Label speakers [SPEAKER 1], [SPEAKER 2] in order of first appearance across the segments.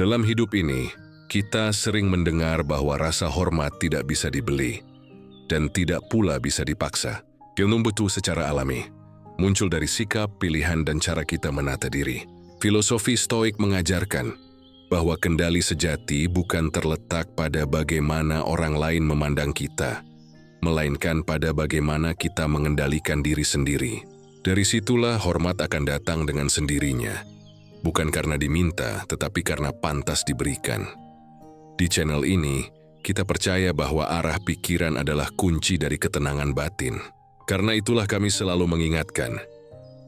[SPEAKER 1] Dalam hidup ini, kita sering mendengar bahwa rasa hormat tidak bisa dibeli dan tidak pula bisa dipaksa. Ilmu butuh secara alami, muncul dari sikap, pilihan, dan cara kita menata diri. Filosofi Stoik mengajarkan bahwa kendali sejati bukan terletak pada bagaimana orang lain memandang kita, melainkan pada bagaimana kita mengendalikan diri sendiri. Dari situlah hormat akan datang dengan sendirinya, bukan karena diminta, tetapi karena pantas diberikan. Di channel ini, kita percaya bahwa arah pikiran adalah kunci dari ketenangan batin. Karena itulah kami selalu mengingatkan,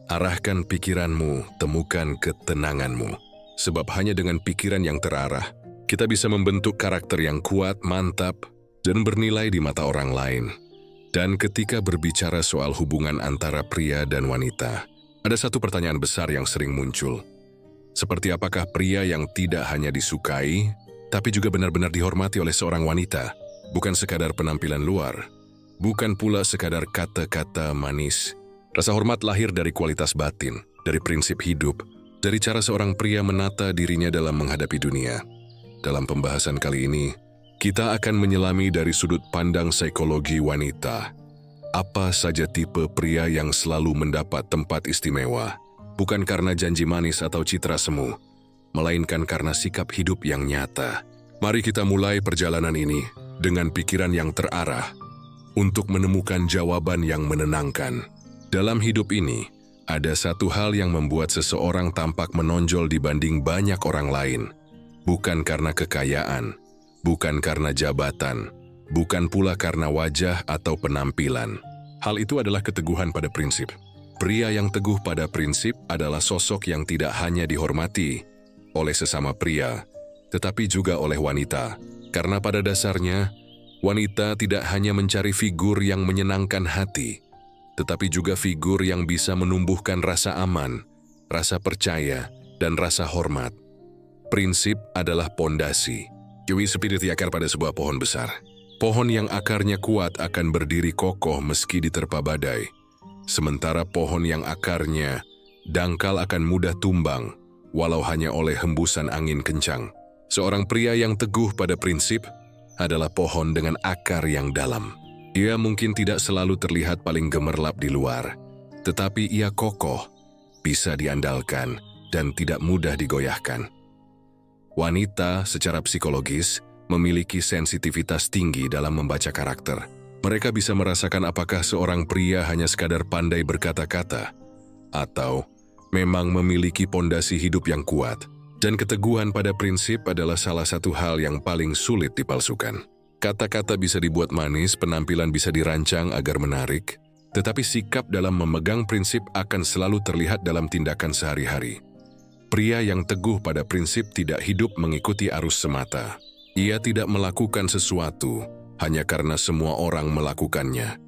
[SPEAKER 1] arahkan pikiranmu, temukan ketenanganmu. Sebab hanya dengan pikiran yang terarah, kita bisa membentuk karakter yang kuat, mantap, dan bernilai di mata orang lain. Dan ketika berbicara soal hubungan antara pria dan wanita, ada satu pertanyaan besar yang sering muncul. Seperti apakah pria yang tidak hanya disukai, tapi juga benar-benar dihormati oleh seorang wanita, bukan sekadar penampilan luar, bukan pula sekadar kata-kata manis. Rasa hormat lahir dari kualitas batin, dari prinsip hidup, dari cara seorang pria menata dirinya dalam menghadapi dunia. Dalam pembahasan kali ini, kita akan menyelami dari sudut pandang psikologi wanita. Apa saja tipe pria yang selalu mendapat tempat istimewa, bukan karena janji manis atau citra semu, melainkan karena sikap hidup yang nyata. Mari kita mulai perjalanan ini dengan pikiran yang terarah untuk menemukan jawaban yang menenangkan. Dalam hidup ini, ada satu hal yang membuat seseorang tampak menonjol dibanding banyak orang lain. Bukan karena kekayaan, bukan karena jabatan, bukan pula karena wajah atau penampilan. Hal itu adalah keteguhan pada prinsip. Pria yang teguh pada prinsip adalah sosok yang tidak hanya dihormati oleh sesama pria, tetapi juga oleh wanita. Karena pada dasarnya, wanita tidak hanya mencari figur yang menyenangkan hati, tetapi juga figur yang bisa menumbuhkan rasa aman, rasa percaya, dan rasa hormat. Prinsip adalah pondasi. Kiwi seperti akar pada sebuah pohon besar. Pohon yang akarnya kuat akan berdiri kokoh meski diterpa badai. Sementara pohon yang akarnya dangkal akan mudah tumbang, walau hanya oleh hembusan angin kencang. Seorang pria yang teguh pada prinsip adalah pohon dengan akar yang dalam. Ia mungkin tidak selalu terlihat paling gemerlap di luar, tetapi ia kokoh, bisa diandalkan, dan tidak mudah digoyahkan. Wanita secara psikologis memiliki sensitivitas tinggi dalam membaca karakter. Mereka bisa merasakan apakah seorang pria hanya sekadar pandai berkata-kata, atau memang memiliki pondasi hidup yang kuat. Dan keteguhan pada prinsip adalah salah satu hal yang paling sulit dipalsukan. Kata-kata bisa dibuat manis, penampilan bisa dirancang agar menarik, tetapi sikap dalam memegang prinsip akan selalu terlihat dalam tindakan sehari-hari. Pria yang teguh pada prinsip tidak hidup mengikuti arus semata. Ia tidak melakukan sesuatu hanya karena semua orang melakukannya.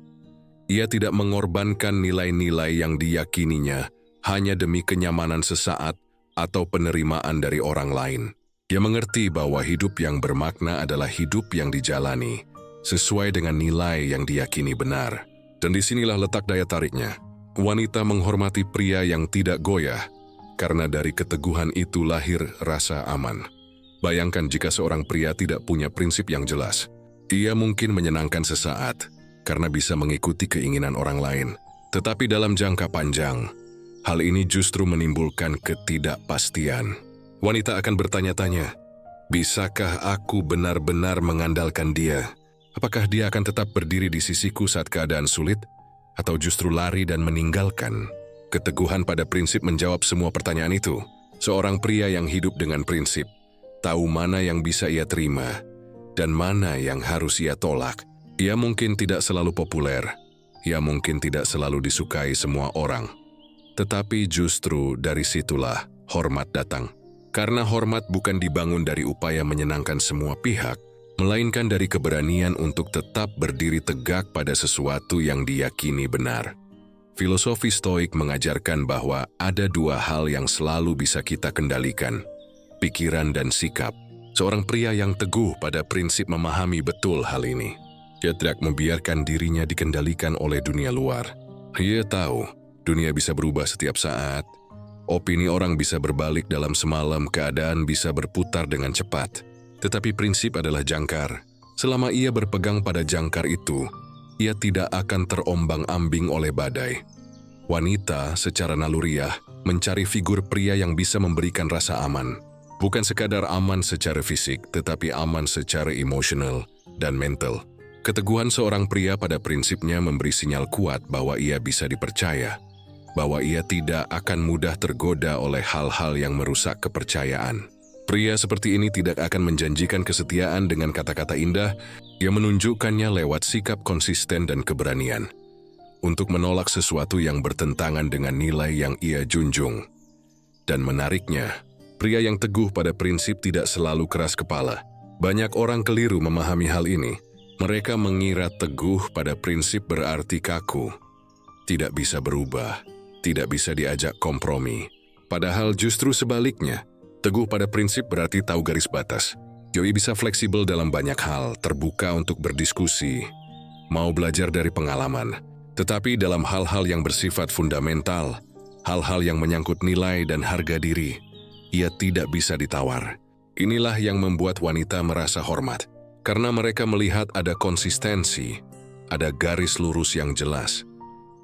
[SPEAKER 1] Ia tidak mengorbankan nilai-nilai yang diyakininya hanya demi kenyamanan sesaat atau penerimaan dari orang lain. Ia mengerti bahwa hidup yang bermakna adalah hidup yang dijalani sesuai dengan nilai yang diyakini benar. Dan disinilah letak daya tariknya. Wanita menghormati pria yang tidak goyah, karena dari keteguhan itu lahir rasa aman. Bayangkan jika seorang pria tidak punya prinsip yang jelas. Ia mungkin menyenangkan sesaat karena bisa mengikuti keinginan orang lain. Tetapi dalam jangka panjang, hal ini justru menimbulkan ketidakpastian. Wanita akan bertanya-tanya, bisakah aku benar-benar mengandalkan dia? Apakah dia akan tetap berdiri di sisiku saat keadaan sulit? Atau justru lari dan meninggalkan? Keteguhan pada prinsip menjawab semua pertanyaan itu. Seorang pria yang hidup dengan prinsip, tahu mana yang bisa ia terima, dan mana yang harus ia tolak. Ia mungkin tidak selalu populer, ia mungkin tidak selalu disukai semua orang. Tetapi justru dari situlah hormat datang. Karena hormat bukan dibangun dari upaya menyenangkan semua pihak, melainkan dari keberanian untuk tetap berdiri tegak pada sesuatu yang diyakini benar. Filosofi Stoik mengajarkan bahwa ada dua hal yang selalu bisa kita kendalikan, pikiran dan sikap. Seorang pria yang teguh pada prinsip memahami betul hal ini. Dia tidak membiarkan dirinya dikendalikan oleh dunia luar. Ia tahu dunia bisa berubah setiap saat, Opini orang bisa berbalik dalam semalam, keadaan bisa berputar dengan cepat. Tetapi prinsip adalah jangkar. Selama ia berpegang pada jangkar itu, ia tidak akan terombang-ambing oleh badai. Wanita secara naluriah mencari figur pria yang bisa memberikan rasa aman. Bukan sekadar aman secara fisik, tetapi aman secara emosional dan mental. Keteguhan seorang pria pada prinsipnya memberi sinyal kuat bahwa ia bisa dipercaya, bahwa ia tidak akan mudah tergoda oleh hal-hal yang merusak kepercayaan. Pria seperti ini tidak akan menjanjikan kesetiaan dengan kata-kata indah, ia menunjukkannya lewat sikap konsisten dan keberanian untuk menolak sesuatu yang bertentangan dengan nilai yang ia junjung. Dan menariknya, pria yang teguh pada prinsip tidak selalu keras kepala. Banyak orang keliru memahami hal ini. Mereka mengira teguh pada prinsip berarti kaku, tidak bisa berubah, tidak bisa diajak kompromi. Padahal justru sebaliknya, teguh pada prinsip berarti tahu garis batas. Joey bisa fleksibel dalam banyak hal, terbuka untuk berdiskusi, mau belajar dari pengalaman. Tetapi dalam hal-hal yang bersifat fundamental, hal-hal yang menyangkut nilai dan harga diri, ia tidak bisa ditawar. Inilah yang membuat wanita merasa hormat, karena mereka melihat ada konsistensi, ada garis lurus yang jelas.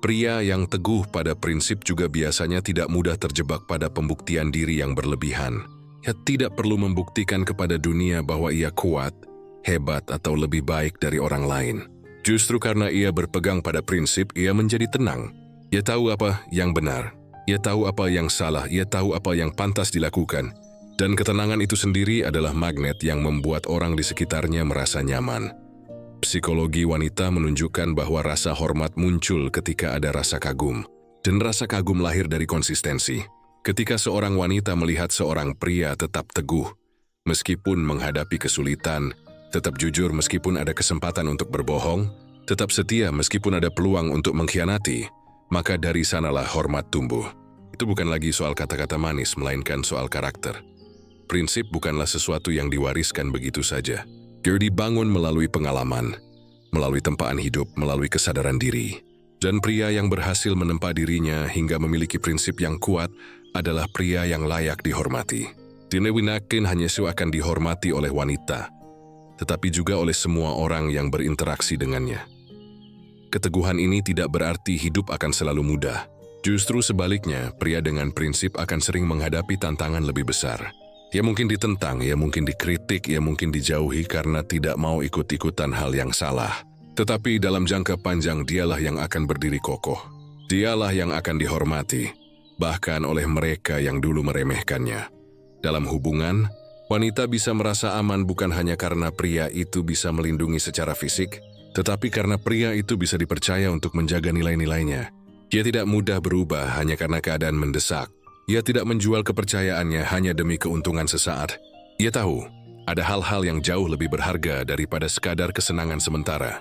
[SPEAKER 1] Pria yang teguh pada prinsip juga biasanya tidak mudah terjebak pada pembuktian diri yang berlebihan. Ia tidak perlu membuktikan kepada dunia bahwa ia kuat, hebat, atau lebih baik dari orang lain. Justru karena ia berpegang pada prinsip, ia menjadi tenang. Ia tahu apa yang benar, ia tahu apa yang salah, ia tahu apa yang pantas dilakukan. Dan ketenangan itu sendiri adalah magnet yang membuat orang di sekitarnya merasa nyaman. Psikologi wanita menunjukkan bahwa rasa hormat muncul ketika ada rasa kagum. Dan rasa kagum lahir dari konsistensi. Ketika seorang wanita melihat seorang pria tetap teguh, meskipun menghadapi kesulitan, tetap jujur meskipun ada kesempatan untuk berbohong, tetap setia meskipun ada peluang untuk mengkhianati, maka dari sanalah hormat tumbuh. Itu bukan lagi soal kata-kata manis, melainkan soal karakter. Prinsip bukanlah sesuatu yang diwariskan begitu saja. Dia dibangun melalui pengalaman, melalui tempaan hidup, melalui kesadaran diri. Dan pria yang berhasil menempa dirinya hingga memiliki prinsip yang kuat adalah pria yang layak dihormati. Tinewinakin hanya akan dihormati oleh wanita, tetapi juga oleh semua orang yang berinteraksi dengannya. Keteguhan ini tidak berarti hidup akan selalu mudah. Justru sebaliknya, pria dengan prinsip akan sering menghadapi tantangan lebih besar. Ia mungkin ditentang, ia mungkin dikritik, ia mungkin dijauhi karena tidak mau ikut-ikutan hal yang salah. Tetapi dalam jangka panjang dialah yang akan berdiri kokoh. Dialah yang akan dihormati, bahkan oleh mereka yang dulu meremehkannya. Dalam hubungan, wanita bisa merasa aman bukan hanya karena pria itu bisa melindungi secara fisik, tetapi karena pria itu bisa dipercaya untuk menjaga nilai-nilainya. Ia tidak mudah berubah hanya karena keadaan mendesak. Ia tidak menjual kepercayaannya hanya demi keuntungan sesaat. Ia tahu, ada hal-hal yang jauh lebih berharga daripada sekadar kesenangan sementara.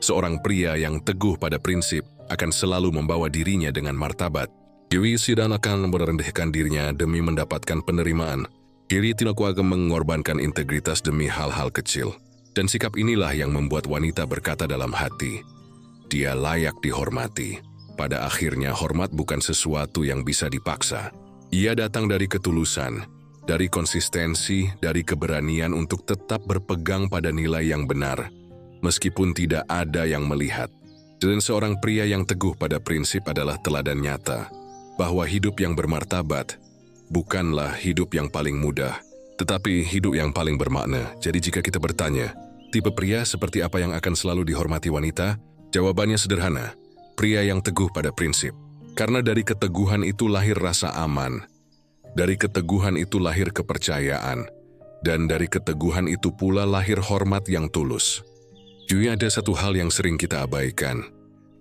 [SPEAKER 1] Seorang pria yang teguh pada prinsip akan selalu membawa dirinya dengan martabat. Dewi Sidan akan merendahkan dirinya demi mendapatkan penerimaan. Kiri tidak akan mengorbankan integritas demi hal-hal kecil. Dan sikap inilah yang membuat wanita berkata dalam hati, dia layak dihormati. Pada akhirnya, hormat bukan sesuatu yang bisa dipaksa. Ia datang dari ketulusan, dari konsistensi, dari keberanian untuk tetap berpegang pada nilai yang benar, meskipun tidak ada yang melihat. Dan seorang pria yang teguh pada prinsip adalah teladan nyata, bahwa hidup yang bermartabat bukanlah hidup yang paling mudah, tetapi hidup yang paling bermakna. Jadi jika kita bertanya, tipe pria seperti apa yang akan selalu dihormati wanita? Jawabannya sederhana. Pria yang teguh pada prinsip. Karena dari keteguhan itu lahir rasa aman. Dari keteguhan itu lahir kepercayaan. Dan dari keteguhan itu pula lahir hormat yang tulus. Juga ada satu hal yang sering kita abaikan.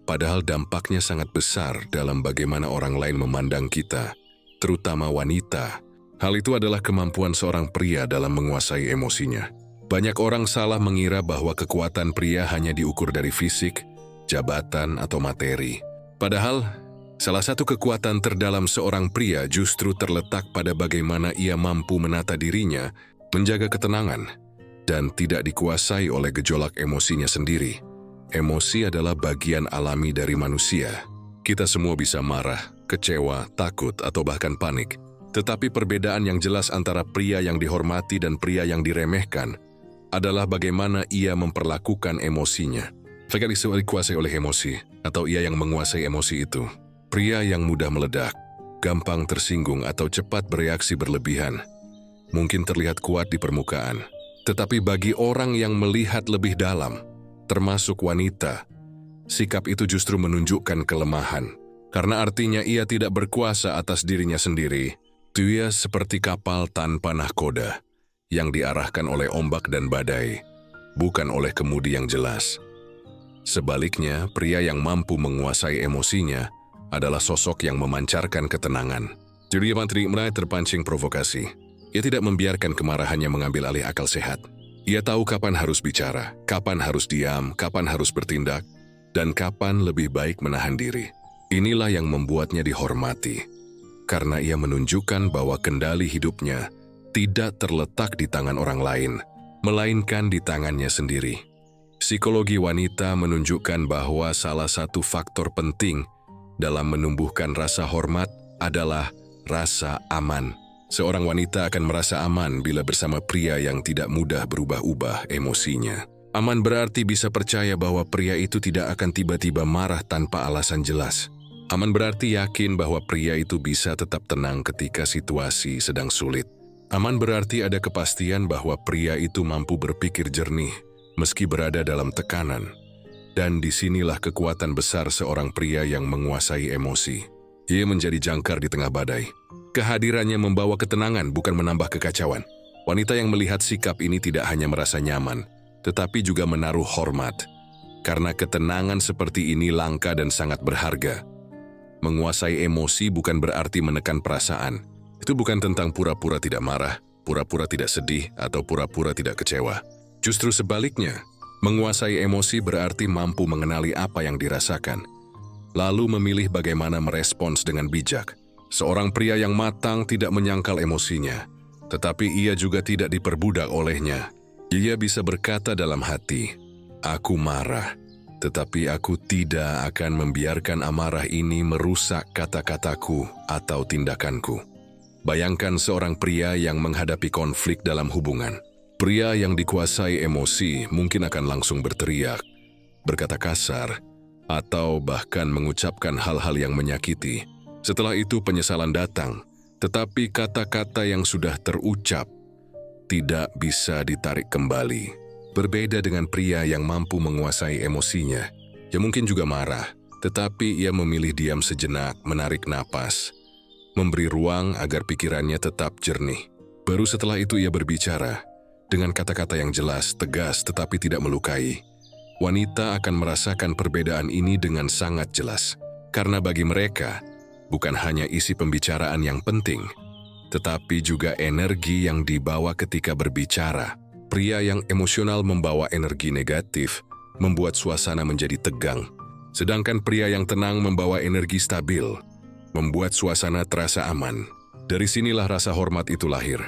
[SPEAKER 1] Padahal dampaknya sangat besar dalam bagaimana orang lain memandang kita, terutama wanita. Hal itu adalah kemampuan seorang pria dalam menguasai emosinya. Banyak orang salah mengira bahwa kekuatan pria hanya diukur dari fisik, jabatan, atau materi. Padahal, salah satu kekuatan terdalam seorang pria justru terletak pada bagaimana ia mampu menata dirinya, menjaga ketenangan, dan tidak dikuasai oleh gejolak emosinya sendiri. Emosi adalah bagian alami dari manusia. Kita semua bisa marah, kecewa, takut, atau bahkan panik. Tetapi perbedaan yang jelas antara pria yang dihormati dan pria yang diremehkan adalah bagaimana ia memperlakukan emosinya. Mereka dikuasai oleh emosi, atau ia yang menguasai emosi itu. Pria yang mudah meledak, gampang tersinggung atau cepat bereaksi berlebihan, mungkin terlihat kuat di permukaan. Tetapi bagi orang yang melihat lebih dalam, termasuk wanita, sikap itu justru menunjukkan kelemahan. Karena artinya ia tidak berkuasa atas dirinya sendiri. Dia seperti kapal tanpa nahkoda, yang diarahkan oleh ombak dan badai, bukan oleh kemudi yang jelas. Sebaliknya, pria yang mampu menguasai emosinya adalah sosok yang memancarkan ketenangan. Jadi Mantri mulai terpancing provokasi. Ia tidak membiarkan kemarahannya mengambil alih akal sehat. Ia tahu kapan harus bicara, kapan harus diam, kapan harus bertindak, dan kapan lebih baik menahan diri. Inilah yang membuatnya dihormati, karena ia menunjukkan bahwa kendali hidupnya tidak terletak di tangan orang lain, melainkan di tangannya sendiri. Psikologi wanita menunjukkan bahwa salah satu faktor penting dalam menumbuhkan rasa hormat adalah rasa aman. Seorang wanita akan merasa aman bila bersama pria yang tidak mudah berubah-ubah emosinya. Aman berarti bisa percaya bahwa pria itu tidak akan tiba-tiba marah tanpa alasan jelas. Aman berarti yakin bahwa pria itu bisa tetap tenang ketika situasi sedang sulit. Aman berarti ada kepastian bahwa pria itu mampu berpikir jernih meski berada dalam tekanan. Dan disinilah kekuatan besar seorang pria yang menguasai emosi. Ia menjadi jangkar di tengah badai. Kehadirannya membawa ketenangan, bukan menambah kekacauan. Wanita yang melihat sikap ini tidak hanya merasa nyaman, tetapi juga menaruh hormat. Karena ketenangan seperti ini langka dan sangat berharga. Menguasai emosi bukan berarti menekan perasaan. Itu bukan tentang pura-pura tidak marah, pura-pura tidak sedih, atau pura-pura tidak kecewa. Justru sebaliknya, menguasai emosi berarti mampu mengenali apa yang dirasakan, lalu memilih bagaimana merespons dengan bijak. Seorang pria yang matang tidak menyangkal emosinya, tetapi ia juga tidak diperbudak olehnya. Ia bisa berkata dalam hati, "Aku marah, tetapi aku tidak akan membiarkan amarah ini merusak kata-kataku atau tindakanku." Bayangkan seorang pria yang menghadapi konflik dalam hubungan. Pria yang dikuasai emosi mungkin akan langsung berteriak, berkata kasar, atau bahkan mengucapkan hal-hal yang menyakiti. Setelah itu penyesalan datang, tetapi kata-kata yang sudah terucap tidak bisa ditarik kembali. Berbeda dengan pria yang mampu menguasai emosinya, yang mungkin juga marah, tetapi ia memilih diam sejenak, menarik napas, memberi ruang agar pikirannya tetap jernih. Baru setelah itu ia berbicara, dengan kata-kata yang jelas, tegas, tetapi tidak melukai. Wanita akan merasakan perbedaan ini dengan sangat jelas. Karena bagi mereka, bukan hanya isi pembicaraan yang penting, tetapi juga energi yang dibawa ketika berbicara. Pria yang emosional membawa energi negatif, membuat suasana menjadi tegang. Sedangkan pria yang tenang membawa energi stabil, membuat suasana terasa aman. Dari sinilah rasa hormat itu lahir.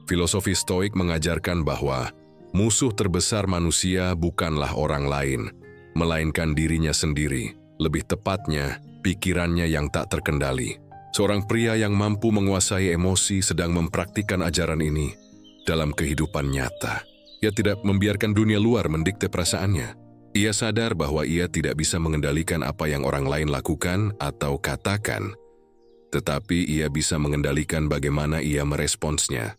[SPEAKER 1] Filosofi Stoik mengajarkan bahwa musuh terbesar manusia bukanlah orang lain, melainkan dirinya sendiri, lebih tepatnya pikirannya yang tak terkendali. Seorang pria yang mampu menguasai emosi sedang mempraktikkan ajaran ini dalam kehidupan nyata. Ia tidak membiarkan dunia luar mendikte perasaannya. Ia sadar bahwa ia tidak bisa mengendalikan apa yang orang lain lakukan atau katakan, tetapi ia bisa mengendalikan bagaimana ia meresponsnya.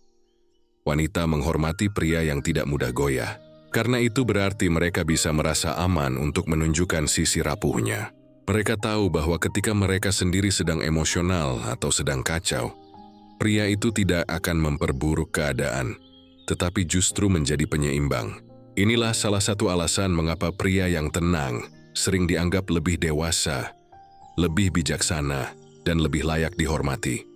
[SPEAKER 1] Wanita menghormati pria yang tidak mudah goyah. Karena itu berarti mereka bisa merasa aman untuk menunjukkan sisi rapuhnya. Mereka tahu bahwa ketika mereka sendiri sedang emosional atau sedang kacau, pria itu tidak akan memperburuk keadaan, tetapi justru menjadi penyeimbang. Inilah salah satu alasan mengapa pria yang tenang sering dianggap lebih dewasa, lebih bijaksana, dan lebih layak dihormati.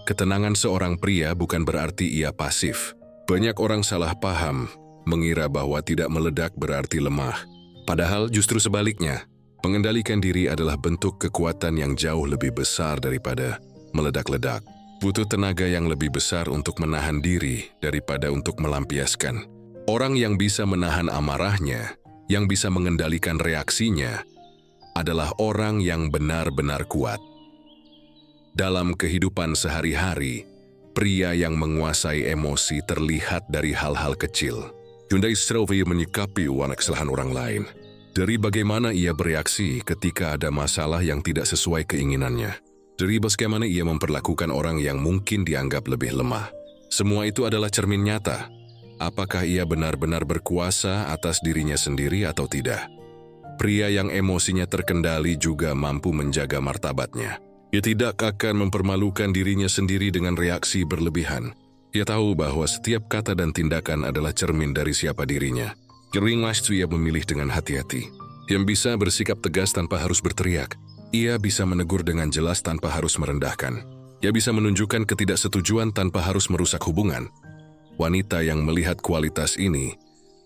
[SPEAKER 1] Ketenangan seorang pria bukan berarti ia pasif. Banyak orang salah paham, mengira bahwa tidak meledak berarti lemah. Padahal justru sebaliknya, mengendalikan diri adalah bentuk kekuatan yang jauh lebih besar daripada meledak-ledak. Butuh tenaga yang lebih besar untuk menahan diri daripada untuk melampiaskan. Orang yang bisa menahan amarahnya, yang bisa mengendalikan reaksinya, adalah orang yang benar-benar kuat. Dalam kehidupan sehari-hari, pria yang menguasai emosi terlihat dari hal-hal kecil. Hyundai Sylvie menyikapi kesalahan orang lain. Dari bagaimana ia bereaksi ketika ada masalah yang tidak sesuai keinginannya. Dari bagaimana ia memperlakukan orang yang mungkin dianggap lebih lemah. Semua itu adalah cermin nyata. Apakah ia benar-benar berkuasa atas dirinya sendiri atau tidak? Pria yang emosinya terkendali juga mampu menjaga martabatnya. Ia tidak akan mempermalukan dirinya sendiri dengan reaksi berlebihan. Ia tahu bahwa setiap kata dan tindakan adalah cermin dari siapa dirinya. Keringlah ia memilih dengan hati-hati. Yang bisa bersikap tegas tanpa harus berteriak. Ia bisa menegur dengan jelas tanpa harus merendahkan. Ia bisa menunjukkan ketidaksetujuan tanpa harus merusak hubungan. Wanita yang melihat kualitas ini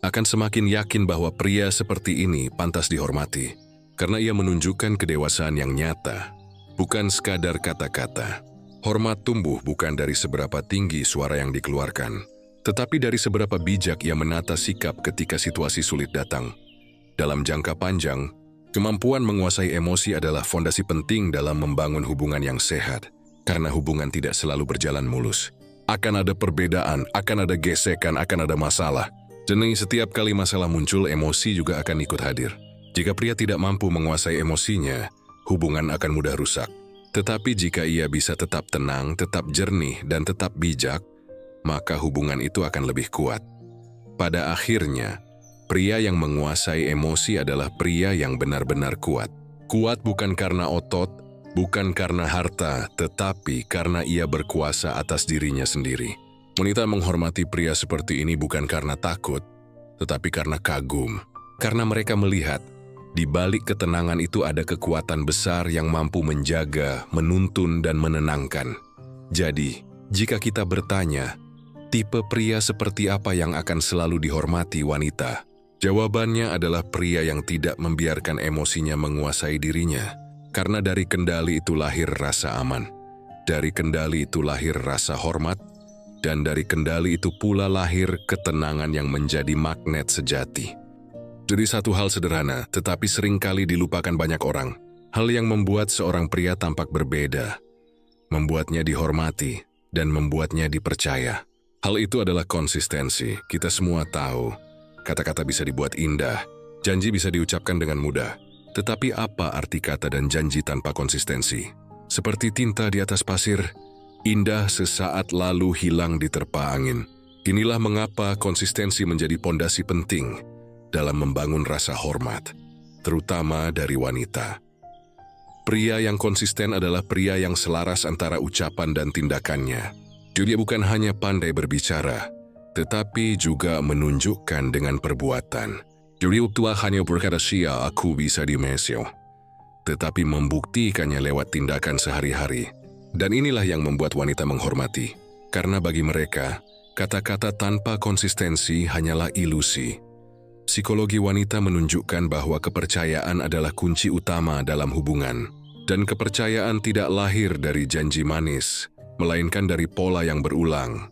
[SPEAKER 1] akan semakin yakin bahwa pria seperti ini pantas dihormati. Karena ia menunjukkan kedewasaan yang nyata. Bukan sekadar kata-kata. Hormat tumbuh bukan dari seberapa tinggi suara yang dikeluarkan, tetapi dari seberapa bijak ia menata sikap ketika situasi sulit datang. Dalam jangka panjang, kemampuan menguasai emosi adalah fondasi penting dalam membangun hubungan yang sehat, karena hubungan tidak selalu berjalan mulus. Akan ada perbedaan, akan ada gesekan, akan ada masalah. Dan setiap kali masalah muncul, emosi juga akan ikut hadir. Jika pria tidak mampu menguasai emosinya, hubungan akan mudah rusak. Tetapi jika ia bisa tetap tenang, tetap jernih, dan tetap bijak, maka hubungan itu akan lebih kuat. Pada akhirnya, pria yang menguasai emosi adalah pria yang benar-benar kuat. Kuat bukan karena otot, bukan karena harta, tetapi karena ia berkuasa atas dirinya sendiri. Wanita menghormati pria seperti ini bukan karena takut, tetapi karena kagum. Karena mereka melihat, di balik ketenangan itu ada kekuatan besar yang mampu menjaga, menuntun, dan menenangkan. Jadi, jika kita bertanya, tipe pria seperti apa yang akan selalu dihormati wanita? Jawabannya adalah pria yang tidak membiarkan emosinya menguasai dirinya. Karena dari kendali itu lahir rasa aman. Dari kendali itu lahir rasa hormat. Dan dari kendali itu pula lahir ketenangan yang menjadi magnet sejati. Jadi satu hal sederhana, tetapi seringkali dilupakan banyak orang. Hal yang membuat seorang pria tampak berbeda, membuatnya dihormati, dan membuatnya dipercaya. Hal itu adalah konsistensi. Kita semua tahu, kata-kata bisa dibuat indah, janji bisa diucapkan dengan mudah. Tetapi apa arti kata dan janji tanpa konsistensi? Seperti tinta di atas pasir, indah sesaat lalu hilang diterpa angin. Inilah mengapa konsistensi menjadi pondasi penting dalam membangun rasa hormat, terutama dari wanita. Pria yang konsisten adalah pria yang selaras antara ucapan dan tindakannya. Dia bukan hanya pandai berbicara, tetapi juga menunjukkan dengan perbuatan. Dia hanya berkata sia aku bisa dimesio, tetapi membuktikannya lewat tindakan sehari-hari. Dan inilah yang membuat wanita menghormati, karena bagi mereka, kata-kata tanpa konsistensi hanyalah ilusi. Psikologi wanita menunjukkan bahwa kepercayaan adalah kunci utama dalam hubungan. Dan kepercayaan tidak lahir dari janji manis, melainkan dari pola yang berulang.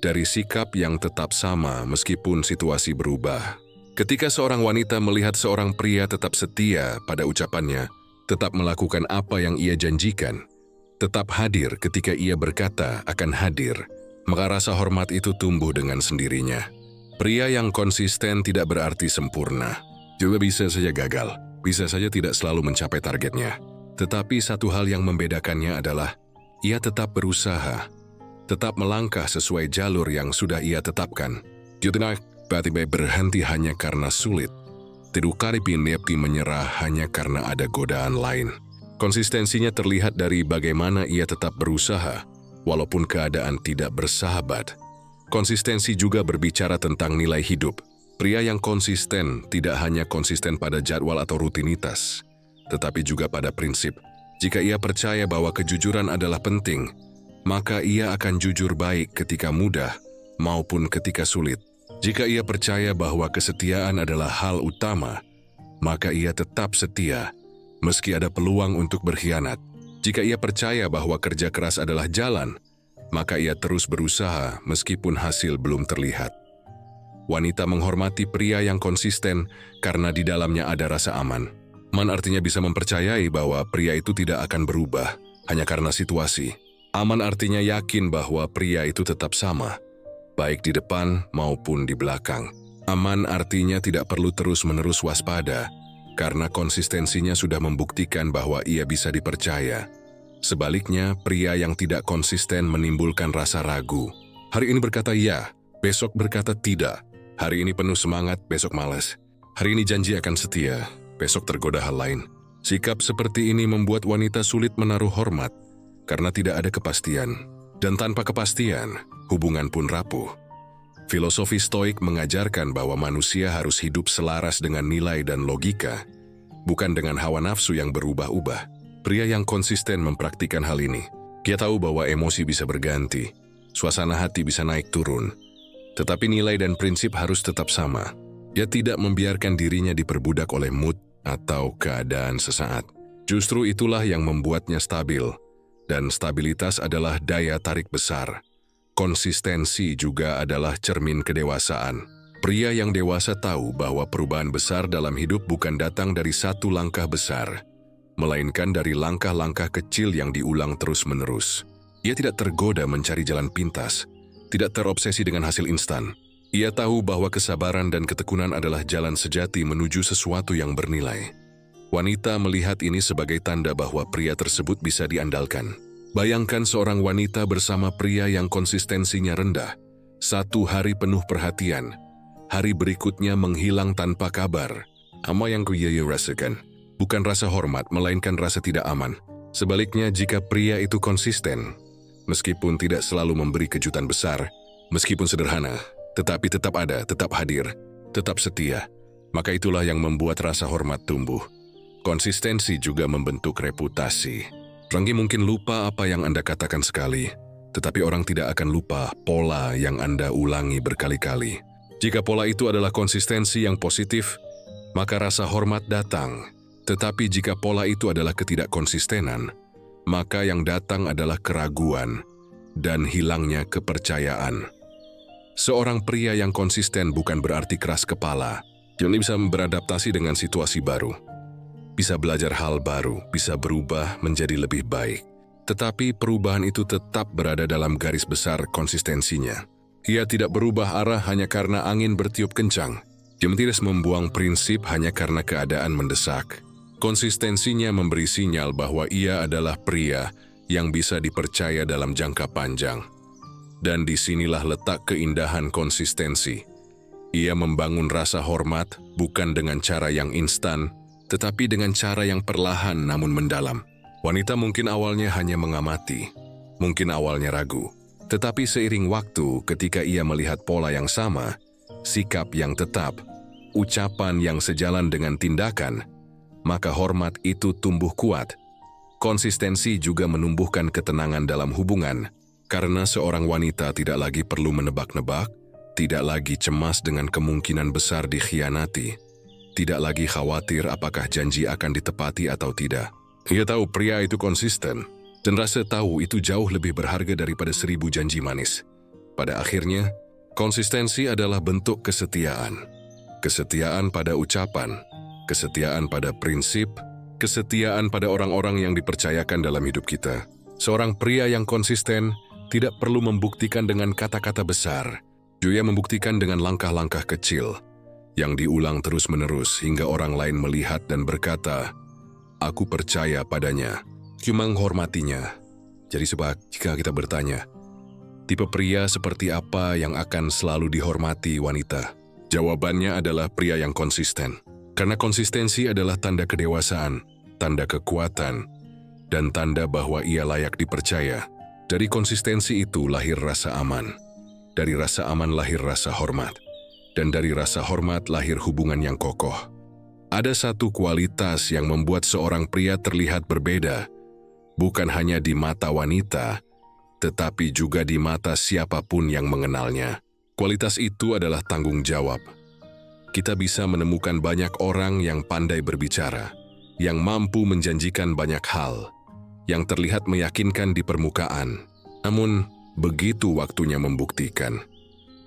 [SPEAKER 1] Dari sikap yang tetap sama meskipun situasi berubah. Ketika seorang wanita melihat seorang pria tetap setia pada ucapannya, tetap melakukan apa yang ia janjikan, tetap hadir ketika ia berkata akan hadir, maka rasa hormat itu tumbuh dengan sendirinya. Pria yang konsisten tidak berarti sempurna. Juga bisa saja gagal, bisa saja tidak selalu mencapai targetnya. Tetapi satu hal yang membedakannya adalah, ia tetap berusaha, tetap melangkah sesuai jalur yang sudah ia tetapkan. Dia tidak tiba-tiba berhenti hanya karena sulit. Tidak kali menyerah hanya karena ada godaan lain. Konsistensinya terlihat dari bagaimana ia tetap berusaha, walaupun keadaan tidak bersahabat. Konsistensi juga berbicara tentang nilai hidup. Pria yang konsisten tidak hanya konsisten pada jadwal atau rutinitas, tetapi juga pada prinsip. Jika ia percaya bahwa kejujuran adalah penting, maka ia akan jujur baik ketika mudah maupun ketika sulit. Jika ia percaya bahwa kesetiaan adalah hal utama, maka ia tetap setia, meski ada peluang untuk berkhianat. Jika ia percaya bahwa kerja keras adalah jalan, maka ia terus berusaha meskipun hasil belum terlihat. Wanita menghormati pria yang konsisten karena di dalamnya ada rasa aman. Aman artinya bisa mempercayai bahwa pria itu tidak akan berubah, hanya karena situasi. Aman artinya yakin bahwa pria itu tetap sama, baik di depan maupun di belakang. Aman artinya tidak perlu terus-menerus waspada, karena konsistensinya sudah membuktikan bahwa ia bisa dipercaya. Sebaliknya, pria yang tidak konsisten menimbulkan rasa ragu. Hari ini berkata ya, besok berkata tidak. Hari ini penuh semangat, besok malas. Hari ini janji akan setia, besok tergoda hal lain. Sikap seperti ini membuat wanita sulit menaruh hormat, karena tidak ada kepastian. Dan tanpa kepastian, hubungan pun rapuh. Filosofi Stoik mengajarkan bahwa manusia harus hidup selaras dengan nilai dan logika, bukan dengan hawa nafsu yang berubah-ubah. Pria yang konsisten mempraktikkan hal ini. Dia tahu bahwa emosi bisa berganti, suasana hati bisa naik turun, tetapi nilai dan prinsip harus tetap sama. Dia tidak membiarkan dirinya diperbudak oleh mood atau keadaan sesaat. Justru itulah yang membuatnya stabil, dan stabilitas adalah daya tarik besar. Konsistensi juga adalah cermin kedewasaan. Pria yang dewasa tahu bahwa perubahan besar dalam hidup bukan datang dari satu langkah besar, melainkan dari langkah-langkah kecil yang diulang terus-menerus. Ia tidak tergoda mencari jalan pintas, tidak terobsesi dengan hasil instan. Ia tahu bahwa kesabaran dan ketekunan adalah jalan sejati menuju sesuatu yang bernilai. Wanita melihat ini sebagai tanda bahwa pria tersebut bisa diandalkan. Bayangkan seorang wanita bersama pria yang konsistensinya rendah. Satu hari penuh perhatian, hari berikutnya menghilang tanpa kabar. Apa yang ia rasakan? Bukan rasa hormat, melainkan rasa tidak aman. Sebaliknya, jika pria itu konsisten, meskipun tidak selalu memberi kejutan besar, meskipun sederhana, tetapi tetap ada, tetap hadir, tetap setia, maka itulah yang membuat rasa hormat tumbuh. Konsistensi juga membentuk reputasi. Orang mungkin lupa apa yang Anda katakan sekali, tetapi orang tidak akan lupa pola yang Anda ulangi berkali-kali. Jika pola itu adalah konsistensi yang positif, maka rasa hormat datang. Tetapi jika pola itu adalah ketidakkonsistenan, maka yang datang adalah keraguan dan hilangnya kepercayaan. Seorang pria yang konsisten bukan berarti keras kepala. Dia bisa beradaptasi dengan situasi baru, bisa belajar hal baru, bisa berubah menjadi lebih baik. Tetapi perubahan itu tetap berada dalam garis besar konsistensinya. Ia tidak berubah arah hanya karena angin bertiup kencang. Dia tidak membuang prinsip hanya karena keadaan mendesak. Konsistensinya memberi sinyal bahwa ia adalah pria yang bisa dipercaya dalam jangka panjang. Dan disinilah letak keindahan konsistensi. Ia membangun rasa hormat bukan dengan cara yang instan, tetapi dengan cara yang perlahan namun mendalam. Wanita mungkin awalnya hanya mengamati, mungkin awalnya ragu. Tetapi seiring waktu, ketika ia melihat pola yang sama, sikap yang tetap, ucapan yang sejalan dengan tindakan, maka hormat itu tumbuh kuat. Konsistensi juga menumbuhkan ketenangan dalam hubungan, karena seorang wanita tidak lagi perlu menebak-nebak, tidak lagi cemas dengan kemungkinan besar dikhianati, tidak lagi khawatir apakah janji akan ditepati atau tidak. Ia tahu pria itu konsisten, dan rasa tahu itu jauh lebih berharga daripada 1000 janji manis. Pada akhirnya, konsistensi adalah bentuk kesetiaan. Kesetiaan pada ucapan, kesetiaan pada prinsip, kesetiaan pada orang-orang yang dipercayakan dalam hidup kita. Seorang pria yang konsisten tidak perlu membuktikan dengan kata-kata besar. Dia membuktikan dengan langkah-langkah kecil yang diulang terus-menerus hingga orang lain melihat dan berkata, "Aku percaya padanya." Cuma menghormatinya. Jadi sebab jika kita bertanya, tipe pria seperti apa yang akan selalu dihormati wanita? Jawabannya adalah pria yang konsisten. Karena konsistensi adalah tanda kedewasaan, tanda kekuatan, dan tanda bahwa ia layak dipercaya. Dari konsistensi itu lahir rasa aman. Dari rasa aman lahir rasa hormat. Dan dari rasa hormat lahir hubungan yang kokoh. Ada satu kualitas yang membuat seorang pria terlihat berbeda, bukan hanya di mata wanita, tetapi juga di mata siapapun yang mengenalnya. Kualitas itu adalah tanggung jawab. Kita bisa menemukan banyak orang yang pandai berbicara, yang mampu menjanjikan banyak hal, yang terlihat meyakinkan di permukaan. Namun, begitu waktunya membuktikan,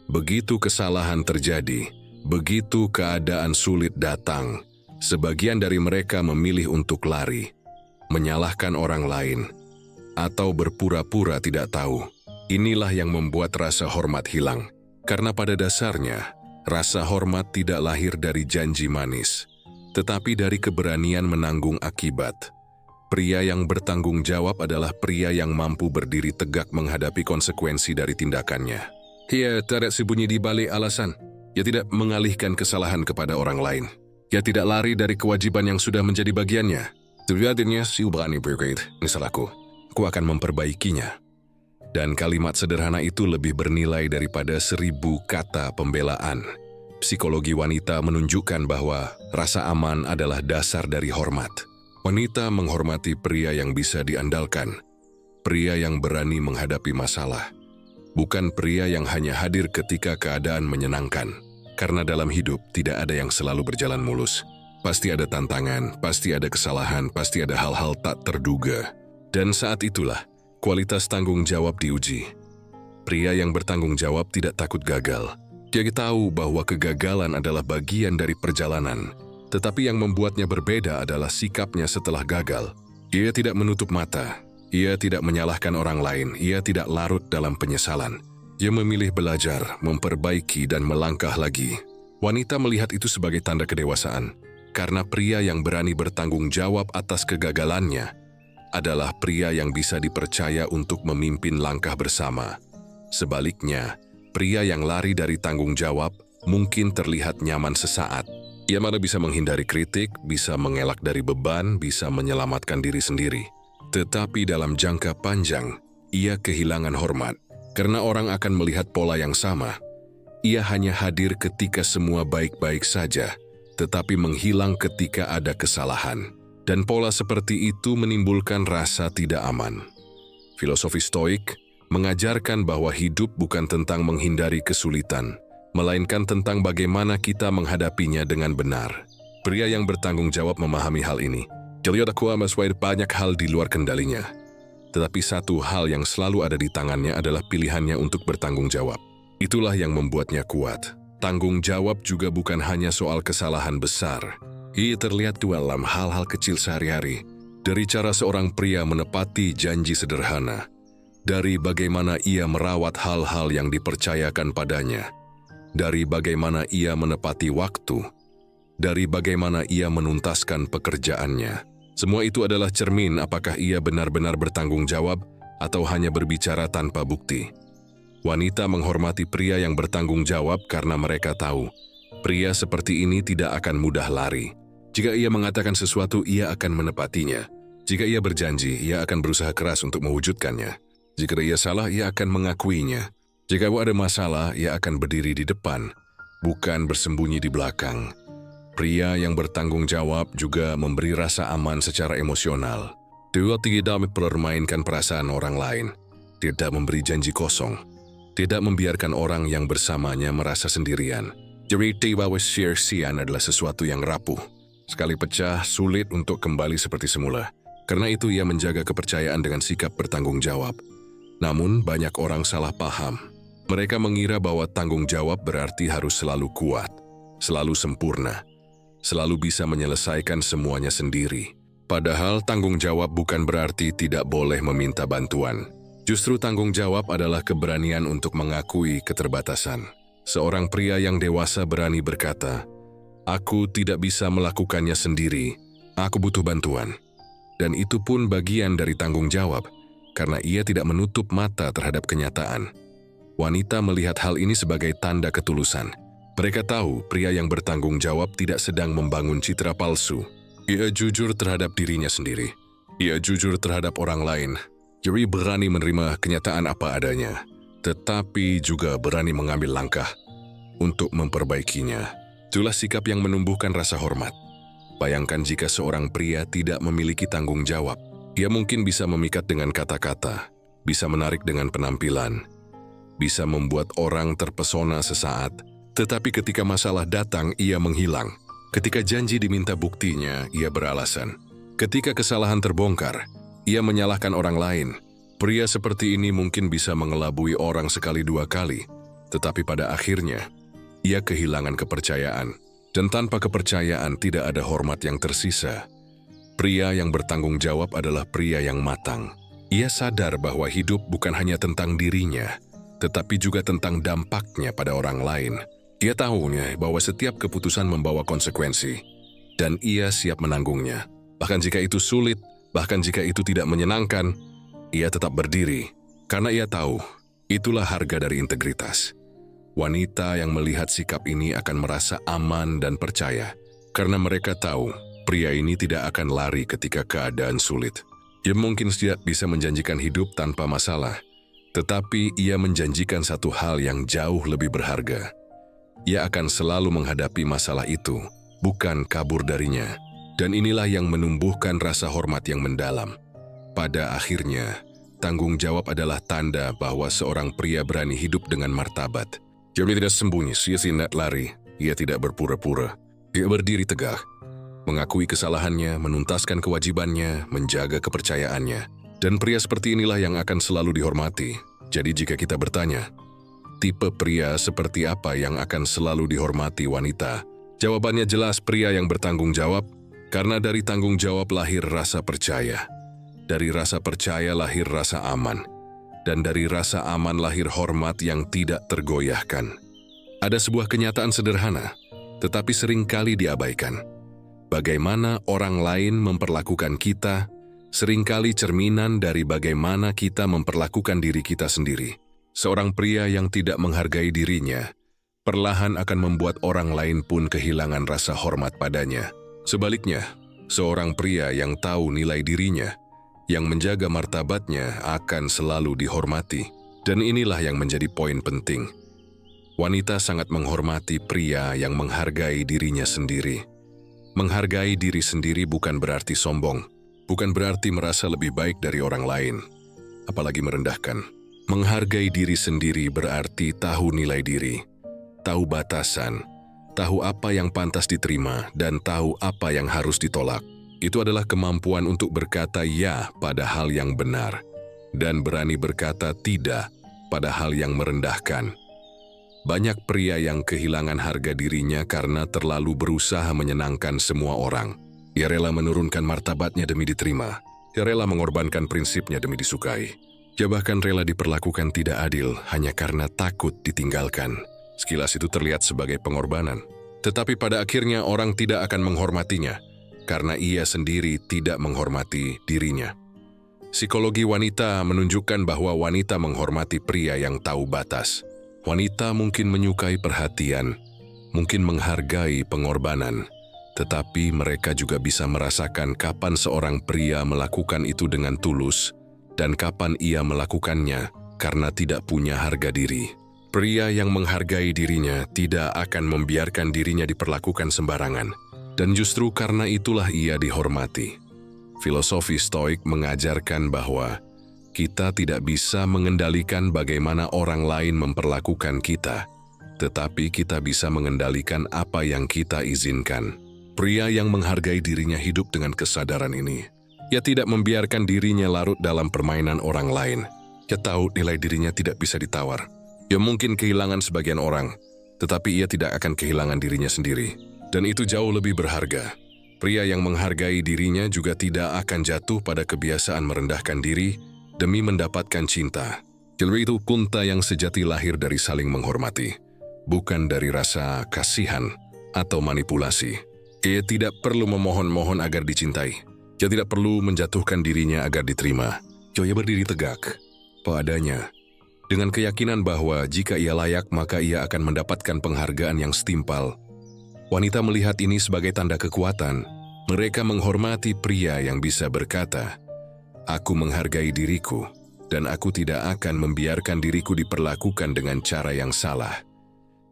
[SPEAKER 1] begitu kesalahan terjadi, begitu keadaan sulit datang, sebagian dari mereka memilih untuk lari, menyalahkan orang lain, atau berpura-pura tidak tahu. Inilah yang membuat rasa hormat hilang. Karena pada dasarnya, rasa hormat tidak lahir dari janji manis, tetapi dari keberanian menanggung akibat. Pria yang bertanggung jawab adalah pria yang mampu berdiri tegak menghadapi konsekuensi dari tindakannya. Ia tidak sembunyi di balik alasan. Ia tidak mengalihkan kesalahan kepada orang lain. Ia tidak lari dari kewajiban yang sudah menjadi bagiannya. Terjadinya si berani berkait, ini salahku. Aku akan memperbaikinya. Dan kalimat sederhana itu lebih bernilai daripada 1000 kata pembelaan. Psikologi wanita menunjukkan bahwa rasa aman adalah dasar dari hormat. Wanita menghormati pria yang bisa diandalkan, pria yang berani menghadapi masalah, bukan pria yang hanya hadir ketika keadaan menyenangkan. Karena dalam hidup tidak ada yang selalu berjalan mulus. Pasti ada tantangan, pasti ada kesalahan, pasti ada hal-hal tak terduga. Dan saat itulah, kualitas tanggung jawab diuji. Pria yang bertanggung jawab tidak takut gagal. Dia tahu bahwa kegagalan adalah bagian dari perjalanan. Tetapi yang membuatnya berbeda adalah sikapnya setelah gagal. Ia tidak menutup mata. Ia tidak menyalahkan orang lain. Ia tidak larut dalam penyesalan. Ia memilih belajar, memperbaiki, dan melangkah lagi. Wanita melihat itu sebagai tanda kedewasaan. Karena pria yang berani bertanggung jawab atas kegagalannya adalah pria yang bisa dipercaya untuk memimpin langkah bersama. Sebaliknya, pria yang lari dari tanggung jawab mungkin terlihat nyaman sesaat. Ia malah bisa menghindari kritik, bisa mengelak dari beban, bisa menyelamatkan diri sendiri. Tetapi dalam jangka panjang, ia kehilangan hormat. Karena orang akan melihat pola yang sama. Ia hanya hadir ketika semua baik-baik saja, tetapi menghilang ketika ada kesalahan. Dan pola seperti itu menimbulkan rasa tidak aman. Filosofi Stoik mengajarkan bahwa hidup bukan tentang menghindari kesulitan, melainkan tentang bagaimana kita menghadapinya dengan benar. Pria yang bertanggung jawab memahami hal ini. Jeliot aku amaswai banyak hal di luar kendalinya. Tetapi satu hal yang selalu ada di tangannya adalah pilihannya untuk bertanggung jawab. Itulah yang membuatnya kuat. Tanggung jawab juga bukan hanya soal kesalahan besar. Ia terlihat dalam hal-hal kecil sehari-hari. Dari cara seorang pria menepati janji sederhana. Dari bagaimana ia merawat hal-hal yang dipercayakan padanya. Dari bagaimana ia menepati waktu, dari bagaimana ia menuntaskan pekerjaannya. Semua itu adalah cermin apakah ia benar-benar bertanggung jawab atau hanya berbicara tanpa bukti. Wanita menghormati pria yang bertanggung jawab karena mereka tahu, pria seperti ini tidak akan mudah lari. Jika ia mengatakan sesuatu, ia akan menepatinya. Jika ia berjanji, ia akan berusaha keras untuk mewujudkannya. Jika ia salah, ia akan mengakuinya. Jika ada masalah, ia akan berdiri di depan, bukan bersembunyi di belakang. Pria yang bertanggung jawab juga memberi rasa aman secara emosional. Dia tidak mempermainkan perasaan orang lain, tidak memberi janji kosong, tidak membiarkan orang yang bersamanya merasa sendirian. Jadi bahwa sia-sia adalah sesuatu yang rapuh. Sekali pecah, sulit untuk kembali seperti semula. Karena itu ia menjaga kepercayaan dengan sikap bertanggung jawab. Namun banyak orang salah paham. Mereka mengira bahwa tanggung jawab berarti harus selalu kuat, selalu sempurna, selalu bisa menyelesaikan semuanya sendiri. Padahal tanggung jawab bukan berarti tidak boleh meminta bantuan. Justru tanggung jawab adalah keberanian untuk mengakui keterbatasan. Seorang pria yang dewasa berani berkata, "Aku tidak bisa melakukannya sendiri, aku butuh bantuan." Dan itu pun bagian dari tanggung jawab, karena ia tidak menutup mata terhadap kenyataan. Wanita melihat hal ini sebagai tanda ketulusan. Mereka tahu pria yang bertanggung jawab tidak sedang membangun citra palsu. Ia jujur terhadap dirinya sendiri. Ia jujur terhadap orang lain. Jadi berani menerima kenyataan apa adanya, tetapi juga berani mengambil langkah untuk memperbaikinya. Itulah sikap yang menumbuhkan rasa hormat. Bayangkan jika seorang pria tidak memiliki tanggung jawab. Ia mungkin bisa memikat dengan kata-kata, bisa menarik dengan penampilan, bisa membuat orang terpesona sesaat, tetapi ketika masalah datang, ia menghilang. Ketika janji diminta buktinya, ia beralasan. Ketika kesalahan terbongkar, ia menyalahkan orang lain. Pria seperti ini mungkin bisa mengelabui orang sekali dua kali, tetapi pada akhirnya, ia kehilangan kepercayaan. Dan tanpa kepercayaan tidak ada hormat yang tersisa. Pria yang bertanggung jawab adalah pria yang matang. Ia sadar bahwa hidup bukan hanya tentang dirinya, tetapi juga tentang dampaknya pada orang lain. Ia tahunya bahwa setiap keputusan membawa konsekuensi, dan ia siap menanggungnya. Bahkan jika itu sulit, bahkan jika itu tidak menyenangkan, ia tetap berdiri, karena ia tahu itulah harga dari integritas. Wanita yang melihat sikap ini akan merasa aman dan percaya, karena mereka tahu pria ini tidak akan lari ketika keadaan sulit. Ia mungkin tidak bisa menjanjikan hidup tanpa masalah, tetapi ia menjanjikan satu hal yang jauh lebih berharga. Ia akan selalu menghadapi masalah itu, bukan kabur darinya. Dan inilah yang menumbuhkan rasa hormat yang mendalam. Pada akhirnya, tanggung jawab adalah tanda bahwa seorang pria berani hidup dengan martabat. Dia tidak sembunyi, ia tidak lari, ia tidak berpura-pura. Ia berdiri tegak, mengakui kesalahannya, menuntaskan kewajibannya, menjaga kepercayaannya. Dan pria seperti inilah yang akan selalu dihormati. Jadi jika kita bertanya, tipe pria seperti apa yang akan selalu dihormati wanita? Jawabannya jelas pria yang bertanggung jawab, karena dari tanggung jawab lahir rasa percaya. Dari rasa percaya lahir rasa aman. Dan dari rasa aman lahir hormat yang tidak tergoyahkan. Ada sebuah kenyataan sederhana, tetapi seringkali diabaikan. Bagaimana orang lain memperlakukan kita, seringkali cerminan dari bagaimana kita memperlakukan diri kita sendiri. Seorang pria yang tidak menghargai dirinya, perlahan akan membuat orang lain pun kehilangan rasa hormat padanya. Sebaliknya, seorang pria yang tahu nilai dirinya, yang menjaga martabatnya akan selalu dihormati. Dan inilah yang menjadi poin penting. Wanita sangat menghormati pria yang menghargai dirinya sendiri. Menghargai diri sendiri bukan berarti sombong, bukan berarti merasa lebih baik dari orang lain, apalagi merendahkan. Menghargai diri sendiri berarti tahu nilai diri, tahu batasan, tahu apa yang pantas diterima, dan tahu apa yang harus ditolak. Itu adalah kemampuan untuk berkata ya pada hal yang benar, dan berani berkata tidak pada hal yang merendahkan. Banyak pria yang kehilangan harga dirinya karena terlalu berusaha menyenangkan semua orang. Ia rela menurunkan martabatnya demi diterima. Ia rela mengorbankan prinsipnya demi disukai. Ia bahkan rela diperlakukan tidak adil hanya karena takut ditinggalkan. Sekilas itu terlihat sebagai pengorbanan. Tetapi pada akhirnya orang tidak akan menghormatinya karena ia sendiri tidak menghormati dirinya. Psikologi wanita menunjukkan bahwa wanita menghormati pria yang tahu batas. Wanita mungkin menyukai perhatian, mungkin menghargai pengorbanan, tetapi mereka juga bisa merasakan kapan seorang pria melakukan itu dengan tulus dan kapan ia melakukannya karena tidak punya harga diri. Pria yang menghargai dirinya tidak akan membiarkan dirinya diperlakukan sembarangan, dan justru karena itulah ia dihormati. Filosofi Stoik mengajarkan bahwa kita tidak bisa mengendalikan bagaimana orang lain memperlakukan kita, tetapi kita bisa mengendalikan apa yang kita izinkan. Pria yang menghargai dirinya hidup dengan kesadaran ini. Ia tidak membiarkan dirinya larut dalam permainan orang lain. Ia tahu nilai dirinya tidak bisa ditawar. Ia mungkin kehilangan sebagian orang, tetapi ia tidak akan kehilangan dirinya sendiri. Dan itu jauh lebih berharga. Pria yang menghargai dirinya juga tidak akan jatuh pada kebiasaan merendahkan diri demi mendapatkan cinta. Jadi itu kunta yang sejati lahir dari saling menghormati, bukan dari rasa kasihan atau manipulasi. Ia tidak perlu memohon-mohon agar dicintai. Ia tidak perlu menjatuhkan dirinya agar diterima. Ia berdiri tegak, padanya, dengan keyakinan bahwa jika ia layak maka ia akan mendapatkan penghargaan yang setimpal. Wanita melihat ini sebagai tanda kekuatan. Mereka menghormati pria yang bisa berkata, "Aku menghargai diriku, dan aku tidak akan membiarkan diriku diperlakukan dengan cara yang salah."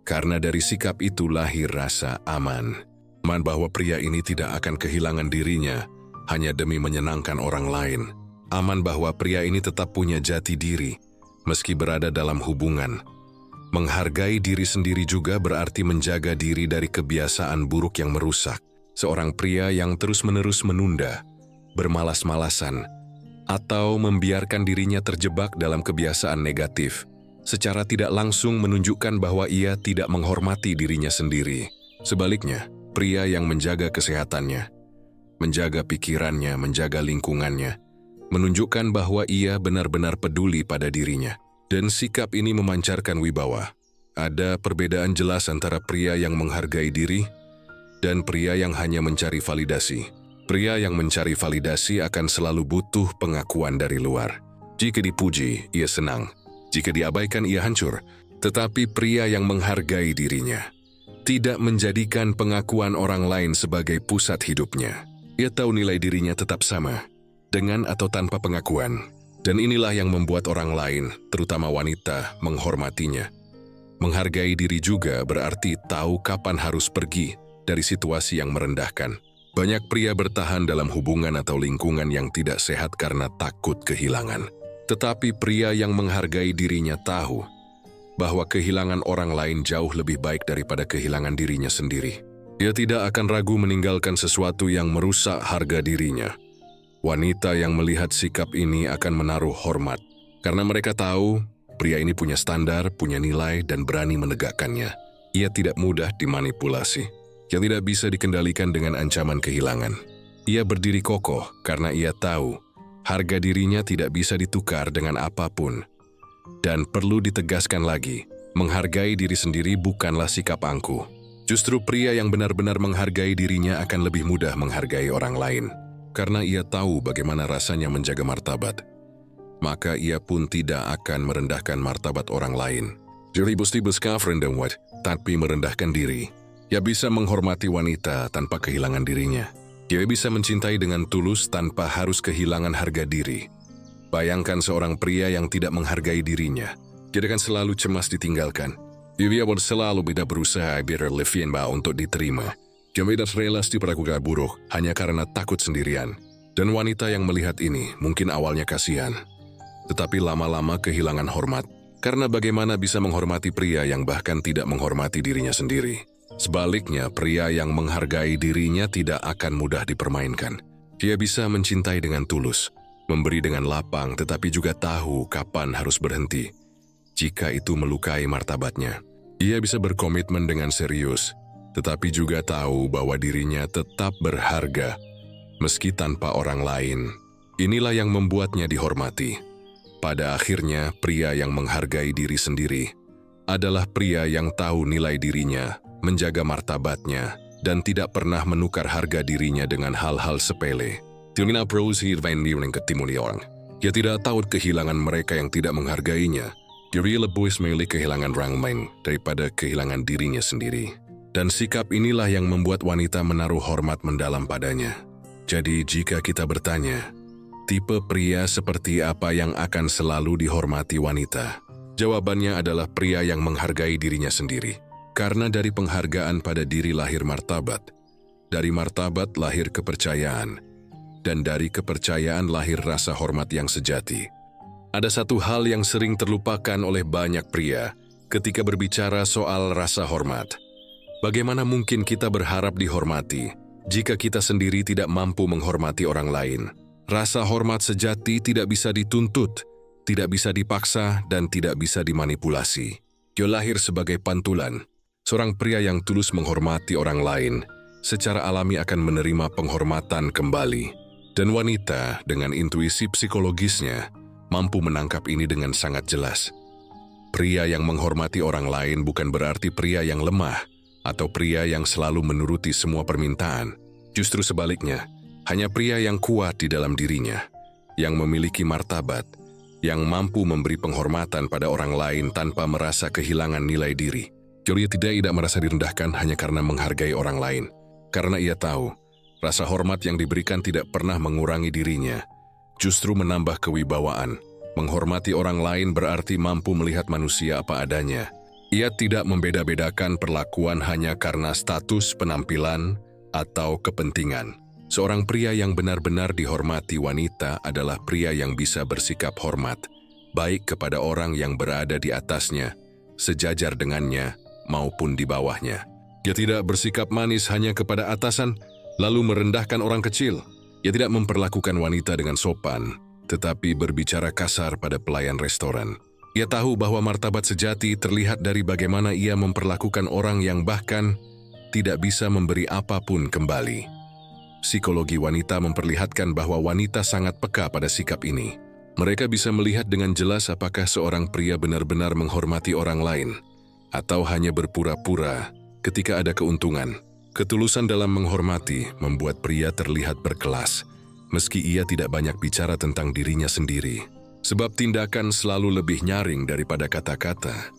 [SPEAKER 1] Karena dari sikap itu lahir rasa aman. Aman bahwa pria ini tidak akan kehilangan dirinya hanya demi menyenangkan orang lain. Aman bahwa pria ini tetap punya jati diri, meski berada dalam hubungan. Menghargai diri sendiri juga berarti menjaga diri dari kebiasaan buruk yang merusak. Seorang pria yang terus-menerus menunda, bermalas-malasan, atau membiarkan dirinya terjebak dalam kebiasaan negatif, secara tidak langsung menunjukkan bahwa ia tidak menghormati dirinya sendiri. Sebaliknya, pria yang menjaga kesehatannya, menjaga pikirannya, menjaga lingkungannya, menunjukkan bahwa ia benar-benar peduli pada dirinya. Dan sikap ini memancarkan wibawa. Ada perbedaan jelas antara pria yang menghargai diri dan pria yang hanya mencari validasi. Pria yang mencari validasi akan selalu butuh pengakuan dari luar. Jika dipuji, ia senang. Jika diabaikan, ia hancur. Tetapi pria yang menghargai dirinya tidak menjadikan pengakuan orang lain sebagai pusat hidupnya. Ia tahu nilai dirinya tetap sama, dengan atau tanpa pengakuan. Dan inilah yang membuat orang lain, terutama wanita, menghormatinya. Menghargai diri juga berarti tahu kapan harus pergi dari situasi yang merendahkan. Banyak pria bertahan dalam hubungan atau lingkungan yang tidak sehat karena takut kehilangan. Tetapi pria yang menghargai dirinya tahu bahwa kehilangan orang lain jauh lebih baik daripada kehilangan dirinya sendiri. Ia tidak akan ragu meninggalkan sesuatu yang merusak harga dirinya. Wanita yang melihat sikap ini akan menaruh hormat, karena mereka tahu pria ini punya standar, punya nilai, dan berani menegakkannya. Ia tidak mudah dimanipulasi, yang tidak bisa dikendalikan dengan ancaman kehilangan. Ia berdiri kokoh karena ia tahu harga dirinya tidak bisa ditukar dengan apapun. Dan perlu ditegaskan lagi, menghargai diri sendiri bukanlah sikap angkuh. Justru pria yang benar-benar menghargai dirinya akan lebih mudah menghargai orang lain, karena ia tahu bagaimana rasanya menjaga martabat. Maka ia pun tidak akan merendahkan martabat orang lain. Jadi busti berskafren dan wat, tapi merendahkan diri. Ia bisa menghormati wanita tanpa kehilangan dirinya. Ia bisa mencintai dengan tulus tanpa harus kehilangan harga diri. Bayangkan seorang pria yang tidak menghargai dirinya. Dia akan selalu cemas ditinggalkan. Dia akan selalu tidak berusaha biar lebih untuk diterima. Dia tidak rela diperlakukan buruk hanya karena takut sendirian. Dan wanita yang melihat ini mungkin awalnya kasihan, tetapi lama-lama kehilangan hormat, karena bagaimana bisa menghormati pria yang bahkan tidak menghormati dirinya sendiri. Sebaliknya, pria yang menghargai dirinya tidak akan mudah dipermainkan. Dia bisa mencintai dengan tulus, memberi dengan lapang, tetapi juga tahu kapan harus berhenti jika itu melukai martabatnya. Ia bisa berkomitmen dengan serius, tetapi juga tahu bahwa dirinya tetap berharga, meski tanpa orang lain. Inilah yang membuatnya dihormati. Pada akhirnya, pria yang menghargai diri sendiri adalah pria yang tahu nilai dirinya, menjaga martabatnya, dan tidak pernah menukar harga dirinya dengan hal-hal sepele. Dia tidak tahu kehilangan mereka yang tidak menghargainya. Dia lebih memilih kehilangan orang lain daripada kehilangan dirinya sendiri. Dan sikap inilah yang membuat wanita menaruh hormat mendalam padanya. Jadi jika kita bertanya, tipe pria seperti apa yang akan selalu dihormati wanita? Jawabannya adalah pria yang menghargai dirinya sendiri. Karena dari penghargaan pada diri lahir martabat, dari martabat lahir kepercayaan, dan dari kepercayaan lahir rasa hormat yang sejati. Ada satu hal yang sering terlupakan oleh banyak pria ketika berbicara soal rasa hormat. Bagaimana mungkin kita berharap dihormati jika kita sendiri tidak mampu menghormati orang lain? Rasa hormat sejati tidak bisa dituntut, tidak bisa dipaksa, dan tidak bisa dimanipulasi. Dia lahir sebagai pantulan. Seorang pria yang tulus menghormati orang lain secara alami akan menerima penghormatan kembali. Dan wanita dengan intuisi psikologisnya mampu menangkap ini dengan sangat jelas. Pria yang menghormati orang lain bukan berarti pria yang lemah atau pria yang selalu menuruti semua permintaan. Justru sebaliknya, hanya pria yang kuat di dalam dirinya, yang memiliki martabat, yang mampu memberi penghormatan pada orang lain tanpa merasa kehilangan nilai diri. Jadi tidak merasa direndahkan hanya karena menghargai orang lain. Karena ia tahu, rasa hormat yang diberikan tidak pernah mengurangi dirinya, justru menambah kewibawaan. Menghormati orang lain berarti mampu melihat manusia apa adanya. Ia tidak membeda-bedakan perlakuan hanya karena status, penampilan, atau kepentingan. Seorang pria yang benar-benar dihormati wanita adalah pria yang bisa bersikap hormat, baik kepada orang yang berada di atasnya, sejajar dengannya, maupun di bawahnya. Dia tidak bersikap manis hanya kepada atasan, lalu merendahkan orang kecil. Ia tidak memperlakukan wanita dengan sopan, tetapi berbicara kasar pada pelayan restoran. Ia tahu bahwa martabat sejati terlihat dari bagaimana ia memperlakukan orang yang bahkan tidak bisa memberi apapun kembali. Psikologi wanita memperlihatkan bahwa wanita sangat peka pada sikap ini. Mereka bisa melihat dengan jelas apakah seorang pria benar-benar menghormati orang lain, atau hanya berpura-pura ketika ada keuntungan. Ketulusan dalam menghormati membuat pria terlihat berkelas, meski ia tidak banyak bicara tentang dirinya sendiri. Sebab tindakan selalu lebih nyaring daripada kata-kata.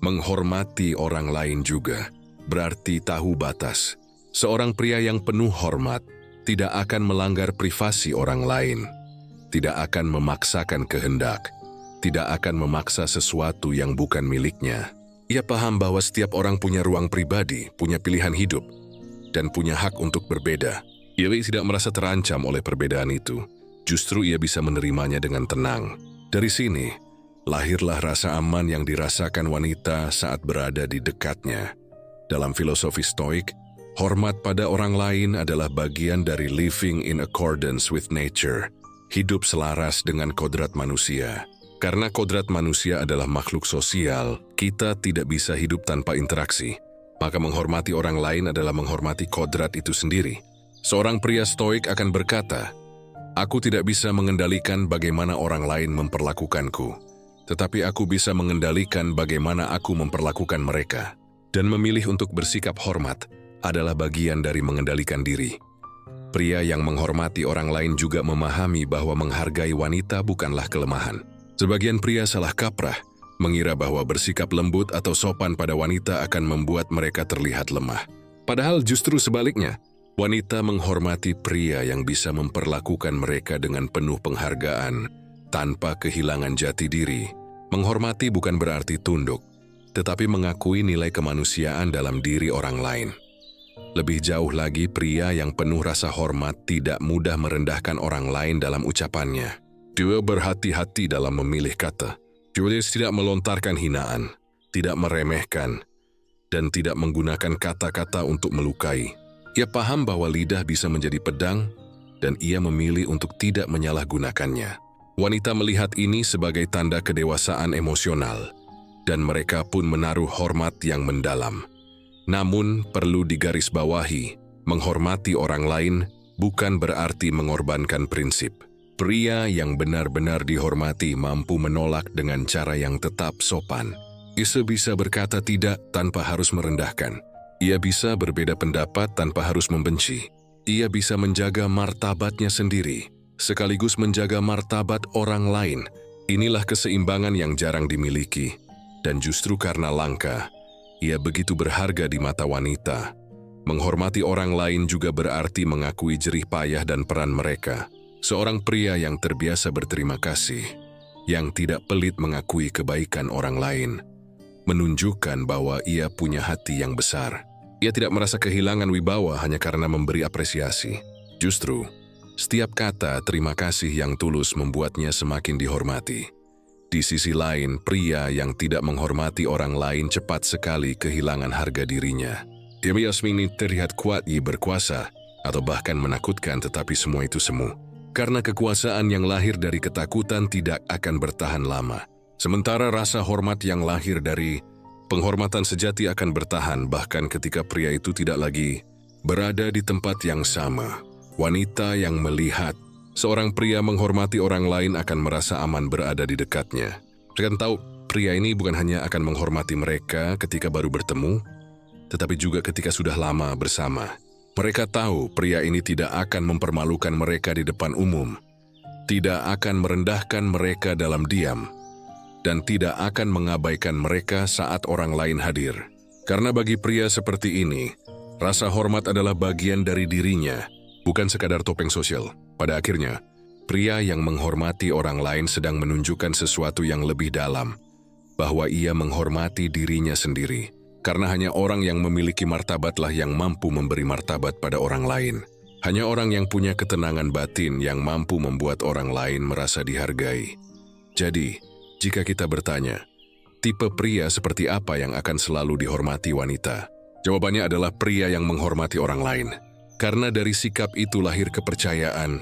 [SPEAKER 1] Menghormati orang lain juga berarti tahu batas. Seorang pria yang penuh hormat tidak akan melanggar privasi orang lain, tidak akan memaksakan kehendak, tidak akan memaksa sesuatu yang bukan miliknya. Ia paham bahwa setiap orang punya ruang pribadi, punya pilihan hidup, dan punya hak untuk berbeda. Ia tidak merasa terancam oleh perbedaan itu. Justru ia bisa menerimanya dengan tenang. Dari sini, lahirlah rasa aman yang dirasakan wanita saat berada di dekatnya. Dalam filosofi Stoik, hormat pada orang lain adalah bagian dari living in accordance with nature, hidup selaras dengan kodrat manusia. Karena kodrat manusia adalah makhluk sosial, kita tidak bisa hidup tanpa interaksi. Maka menghormati orang lain adalah menghormati kodrat itu sendiri. Seorang pria Stoik akan berkata, "Aku tidak bisa mengendalikan bagaimana orang lain memperlakukanku, tetapi aku bisa mengendalikan bagaimana aku memperlakukan mereka." Dan memilih untuk bersikap hormat adalah bagian dari mengendalikan diri. Pria yang menghormati orang lain juga memahami bahwa menghargai wanita bukanlah kelemahan. Sebagian pria salah kaprah, mengira bahwa bersikap lembut atau sopan pada wanita akan membuat mereka terlihat lemah. Padahal justru sebaliknya, wanita menghormati pria yang bisa memperlakukan mereka dengan penuh penghargaan, tanpa kehilangan jati diri. Menghormati bukan berarti tunduk, tetapi mengakui nilai kemanusiaan dalam diri orang lain. Lebih jauh lagi, pria yang penuh rasa hormat tidak mudah merendahkan orang lain dalam ucapannya. Dia berhati-hati dalam memilih kata. Julius tidak melontarkan hinaan, tidak meremehkan, dan tidak menggunakan kata-kata untuk melukai. Ia paham bahwa lidah bisa menjadi pedang, dan ia memilih untuk tidak menyalahgunakannya. Wanita melihat ini sebagai tanda kedewasaan emosional, dan mereka pun menaruh hormat yang mendalam. Namun, perlu digarisbawahi, menghormati orang lain bukan berarti mengorbankan prinsip. Pria yang benar-benar dihormati mampu menolak dengan cara yang tetap sopan. Ia bisa berkata tidak tanpa harus merendahkan. Ia bisa berbeda pendapat tanpa harus membenci. Ia bisa menjaga martabatnya sendiri, sekaligus menjaga martabat orang lain. Inilah keseimbangan yang jarang dimiliki, dan justru karena langka, ia begitu berharga di mata wanita. Menghormati orang lain juga berarti mengakui jerih payah dan peran mereka. Seorang pria yang terbiasa berterima kasih, yang tidak pelit mengakui kebaikan orang lain, menunjukkan bahwa ia punya hati yang besar. Ia tidak merasa kehilangan wibawa hanya karena memberi apresiasi. Justru, setiap kata terima kasih yang tulus membuatnya semakin dihormati. Di sisi lain, pria yang tidak menghormati orang lain cepat sekali kehilangan harga dirinya. Dia biasanya terlihat kuat, berkuasa, atau bahkan menakutkan, tetapi semua itu semu. Karena kekuasaan yang lahir dari ketakutan tidak akan bertahan lama. Sementara rasa hormat yang lahir dari penghormatan sejati akan bertahan bahkan ketika pria itu tidak lagi berada di tempat yang sama. Wanita yang melihat seorang pria menghormati orang lain akan merasa aman berada di dekatnya. Mereka tahu pria ini bukan hanya akan menghormati mereka ketika baru bertemu, tetapi juga ketika sudah lama bersama. Mereka tahu pria ini tidak akan mempermalukan mereka di depan umum, tidak akan merendahkan mereka dalam diam, dan tidak akan mengabaikan mereka saat orang lain hadir. Karena bagi pria seperti ini, rasa hormat adalah bagian dari dirinya, bukan sekadar topeng sosial. Pada akhirnya, pria yang menghormati orang lain sedang menunjukkan sesuatu yang lebih dalam, bahwa ia menghormati dirinya sendiri. Karena hanya orang yang memiliki martabatlah yang mampu memberi martabat pada orang lain. Hanya orang yang punya ketenangan batin yang mampu membuat orang lain merasa dihargai. Jadi, jika kita bertanya, tipe pria seperti apa yang akan selalu dihormati wanita? Jawabannya adalah pria yang menghormati orang lain. Karena dari sikap itu lahir kepercayaan,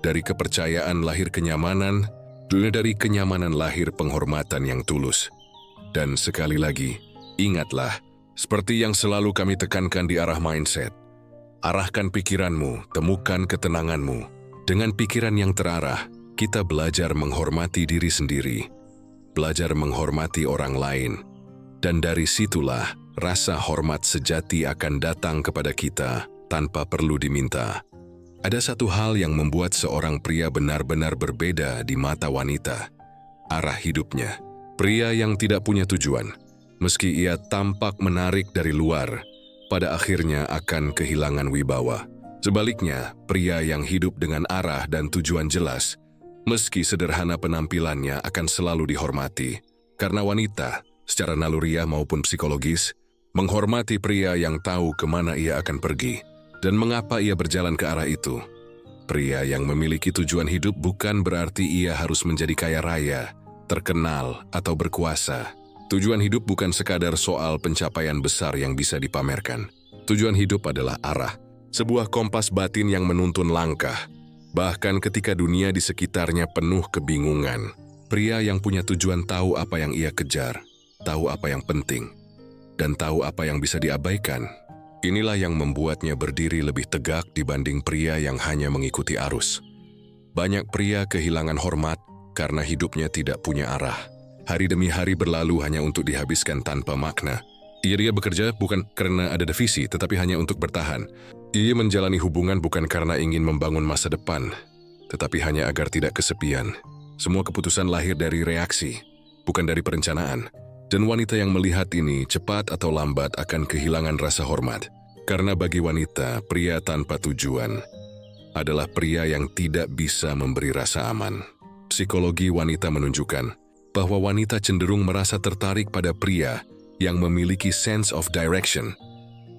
[SPEAKER 1] dari kepercayaan lahir kenyamanan, dari kenyamanan lahir penghormatan yang tulus. Dan sekali lagi, ingatlah, seperti yang selalu kami tekankan di arah mindset, Arahkan pikiranmu, temukan ketenanganmu. Dengan pikiran yang terarah, kita belajar menghormati diri sendiri, belajar menghormati orang lain, dan dari situlah rasa hormat sejati akan datang kepada kita tanpa perlu diminta. Ada satu hal yang membuat seorang pria benar-benar berbeda di mata wanita: arah hidupnya. Pria yang tidak punya tujuan, meski ia tampak menarik dari luar, pada akhirnya akan kehilangan wibawa. Sebaliknya, pria yang hidup dengan arah dan tujuan jelas, meski sederhana penampilannya, akan selalu dihormati. Karena wanita, secara naluriah maupun psikologis, menghormati pria yang tahu kemana ia akan pergi dan mengapa ia berjalan ke arah itu. Pria yang memiliki tujuan hidup bukan berarti ia harus menjadi kaya raya, terkenal, atau berkuasa. Tujuan hidup bukan sekadar soal pencapaian besar yang bisa dipamerkan. Tujuan hidup adalah arah, sebuah kompas batin yang menuntun langkah. Bahkan ketika dunia di sekitarnya penuh kebingungan, pria yang punya tujuan tahu apa yang ia kejar, tahu apa yang penting, dan tahu apa yang bisa diabaikan. Inilah yang membuatnya berdiri lebih tegak dibanding pria yang hanya mengikuti arus. Banyak pria kehilangan hormat karena hidupnya tidak punya arah. Hari demi hari berlalu hanya untuk dihabiskan tanpa makna. Ia bekerja bukan karena ada visi, tetapi hanya untuk bertahan. Ia menjalani hubungan bukan karena ingin membangun masa depan, tetapi hanya agar tidak kesepian. Semua keputusan lahir dari reaksi, bukan dari perencanaan. Dan wanita yang melihat ini cepat atau lambat akan kehilangan rasa hormat. Karena bagi wanita, pria tanpa tujuan adalah pria yang tidak bisa memberi rasa aman. Psikologi wanita menunjukkan bahwa wanita cenderung merasa tertarik pada pria yang memiliki sense of direction,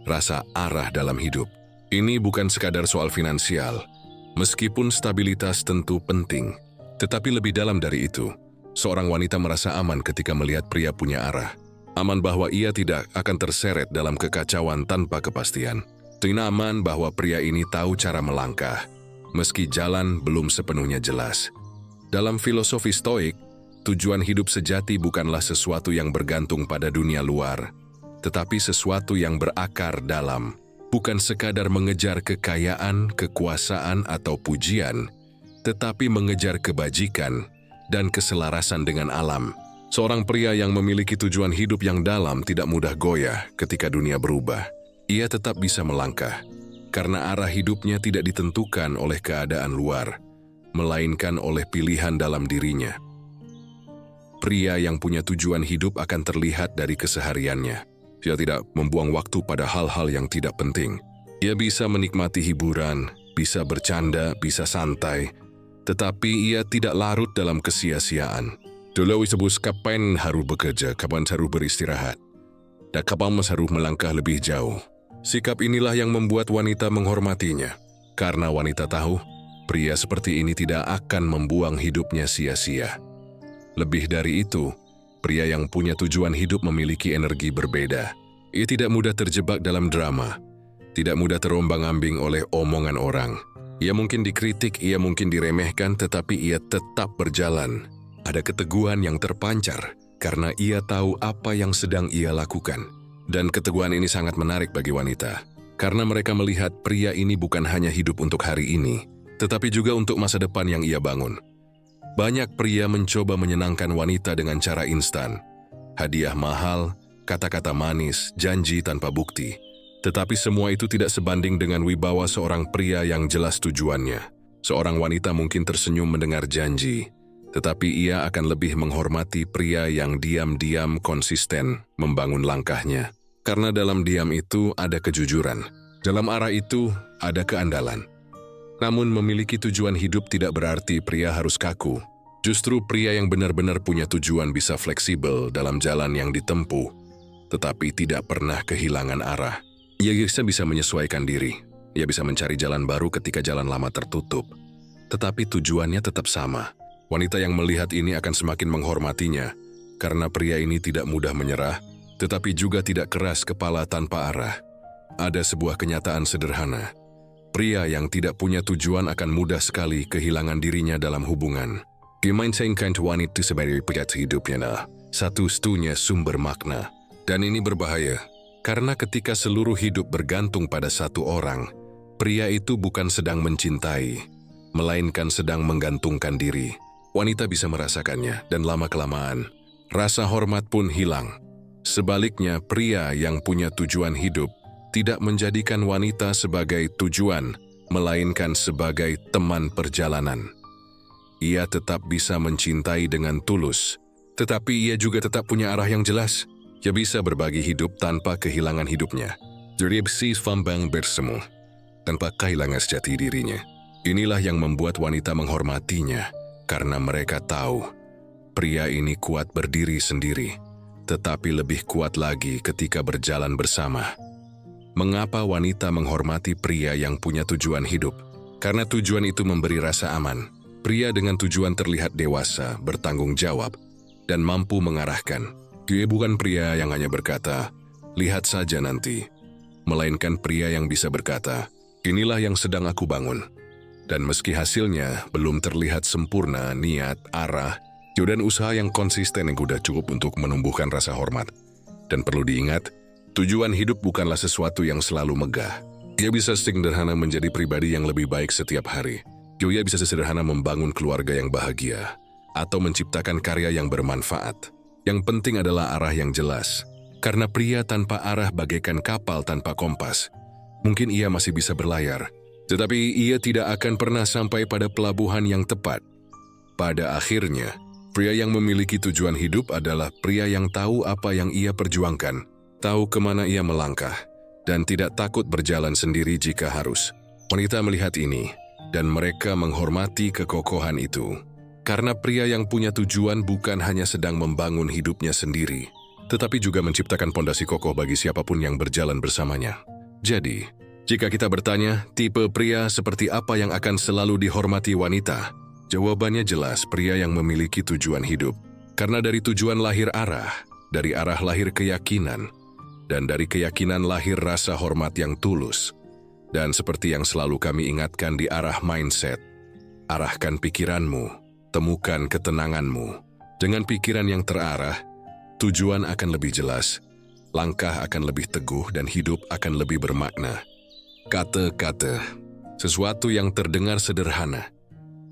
[SPEAKER 1] rasa arah dalam hidup. Ini bukan sekadar soal finansial, meskipun stabilitas tentu penting, tetapi lebih dalam dari itu. Seorang wanita merasa aman ketika melihat pria punya arah. Aman bahwa ia tidak akan terseret dalam kekacauan tanpa kepastian. Aman bahwa pria ini tahu cara melangkah, meski jalan belum sepenuhnya jelas. Dalam filosofi Stoik, tujuan hidup sejati bukanlah sesuatu yang bergantung pada dunia luar, tetapi sesuatu yang berakar dalam, bukan sekadar mengejar kekayaan, kekuasaan, atau pujian, tetapi mengejar kebajikan dan keselarasan dengan alam. Seorang pria yang memiliki tujuan hidup yang dalam tidak mudah goyah ketika dunia berubah. Ia tetap bisa melangkah, karena arah hidupnya tidak ditentukan oleh keadaan luar, melainkan oleh pilihan dalam dirinya. Pria yang punya tujuan hidup akan terlihat dari kesehariannya. Ia tidak membuang waktu pada hal-hal yang tidak penting. Ia bisa menikmati hiburan, bisa bercanda, bisa santai, tetapi ia tidak larut dalam kesia-siaan. Dulu disebut kapan harus bekerja, kapan harus beristirahat, dan kapan harus melangkah lebih jauh. Sikap inilah yang membuat wanita menghormatinya, karena wanita tahu pria seperti ini tidak akan membuang hidupnya sia-sia. Lebih dari itu, pria yang punya tujuan hidup memiliki energi berbeda. Ia tidak mudah terjebak dalam drama, tidak mudah terombang-ambing oleh omongan orang. Ia mungkin dikritik, ia mungkin diremehkan, tetapi ia tetap berjalan. Ada keteguhan yang terpancar karena ia tahu apa yang sedang ia lakukan. Dan keteguhan ini sangat menarik bagi wanita, karena mereka melihat pria ini bukan hanya hidup untuk hari ini, tetapi juga untuk masa depan yang ia bangun. Banyak pria mencoba menyenangkan wanita dengan cara instan. Hadiah mahal, kata-kata manis, janji tanpa bukti. Tetapi semua itu tidak sebanding dengan wibawa seorang pria yang jelas tujuannya. Seorang wanita mungkin tersenyum mendengar janji, tetapi ia akan lebih menghormati pria yang diam-diam konsisten membangun langkahnya. Karena dalam diam itu ada kejujuran. Dalam arah itu ada keandalan. Namun memiliki tujuan hidup tidak berarti pria harus kaku. Justru pria yang benar-benar punya tujuan bisa fleksibel dalam jalan yang ditempuh, tetapi tidak pernah kehilangan arah. Ia bisa menyesuaikan diri. Ia bisa mencari jalan baru ketika jalan lama tertutup. Tetapi tujuannya tetap sama. Wanita yang melihat ini akan semakin menghormatinya, karena pria ini tidak mudah menyerah, tetapi juga tidak keras kepala tanpa arah. Ada sebuah kenyataan sederhana. Pria yang tidak punya tujuan akan mudah sekali kehilangan dirinya dalam hubungan. Dimainkan wanita sebagai pejat hidupnya, satu-satunya sumber makna. Dan ini berbahaya, karena ketika seluruh hidup bergantung pada satu orang, Pria itu bukan sedang mencintai, melainkan sedang menggantungkan diri. Wanita bisa merasakannya, dan lama-kelamaan, rasa hormat pun hilang. Sebaliknya, pria yang punya tujuan hidup tidak menjadikan wanita sebagai tujuan, melainkan sebagai teman perjalanan. Ia tetap bisa mencintai dengan tulus, tetapi ia juga tetap punya arah yang jelas. Ia bisa berbagi hidup tanpa kehilangan hidupnya. Jadi bersih fambang bersemu, tanpa kehilangan sejati dirinya. Inilah yang membuat wanita menghormatinya, karena mereka tahu pria ini kuat berdiri sendiri, tetapi lebih kuat lagi ketika berjalan bersama. Mengapa wanita menghormati pria yang punya tujuan hidup? Karena tujuan itu memberi rasa aman. Pria dengan tujuan terlihat dewasa, bertanggung jawab, dan mampu mengarahkan. Dia bukan pria yang hanya berkata, "Lihat saja nanti." Melainkan pria yang bisa berkata, "Inilah yang sedang aku bangun." Dan meski hasilnya belum terlihat sempurna, niat, arah, dan usaha yang konsisten yang sudah cukup untuk menumbuhkan rasa hormat. Dan perlu diingat, tujuan hidup bukanlah sesuatu yang selalu megah. Dia bisa sederhana menjadi pribadi yang lebih baik setiap hari. Dia bisa sederhana membangun keluarga yang bahagia, atau menciptakan karya yang bermanfaat. Yang penting adalah arah yang jelas. Karena pria tanpa arah bagaikan kapal tanpa kompas. Mungkin ia masih bisa berlayar, tetapi ia tidak akan pernah sampai pada pelabuhan yang tepat. Pada akhirnya, pria yang memiliki tujuan hidup adalah pria yang tahu apa yang ia perjuangkan, tahu kemana ia melangkah, dan tidak takut berjalan sendiri jika harus. Wanita melihat ini, dan mereka menghormati kekokohan itu. Karena pria yang punya tujuan bukan hanya sedang membangun hidupnya sendiri, tetapi juga menciptakan pondasi kokoh bagi siapapun yang berjalan bersamanya. Jadi, jika kita bertanya, tipe pria seperti apa yang akan selalu dihormati wanita? Jawabannya jelas, pria yang memiliki tujuan hidup. Karena dari tujuan lahir arah, dari arah lahir keyakinan, dan dari keyakinan lahir rasa hormat yang tulus. Dan seperti yang selalu kami ingatkan di arah mindset, arahkan pikiranmu, temukan ketenanganmu. Dengan pikiran yang terarah, tujuan akan lebih jelas, langkah akan lebih teguh, dan hidup akan lebih bermakna. Kata-kata, sesuatu yang terdengar sederhana,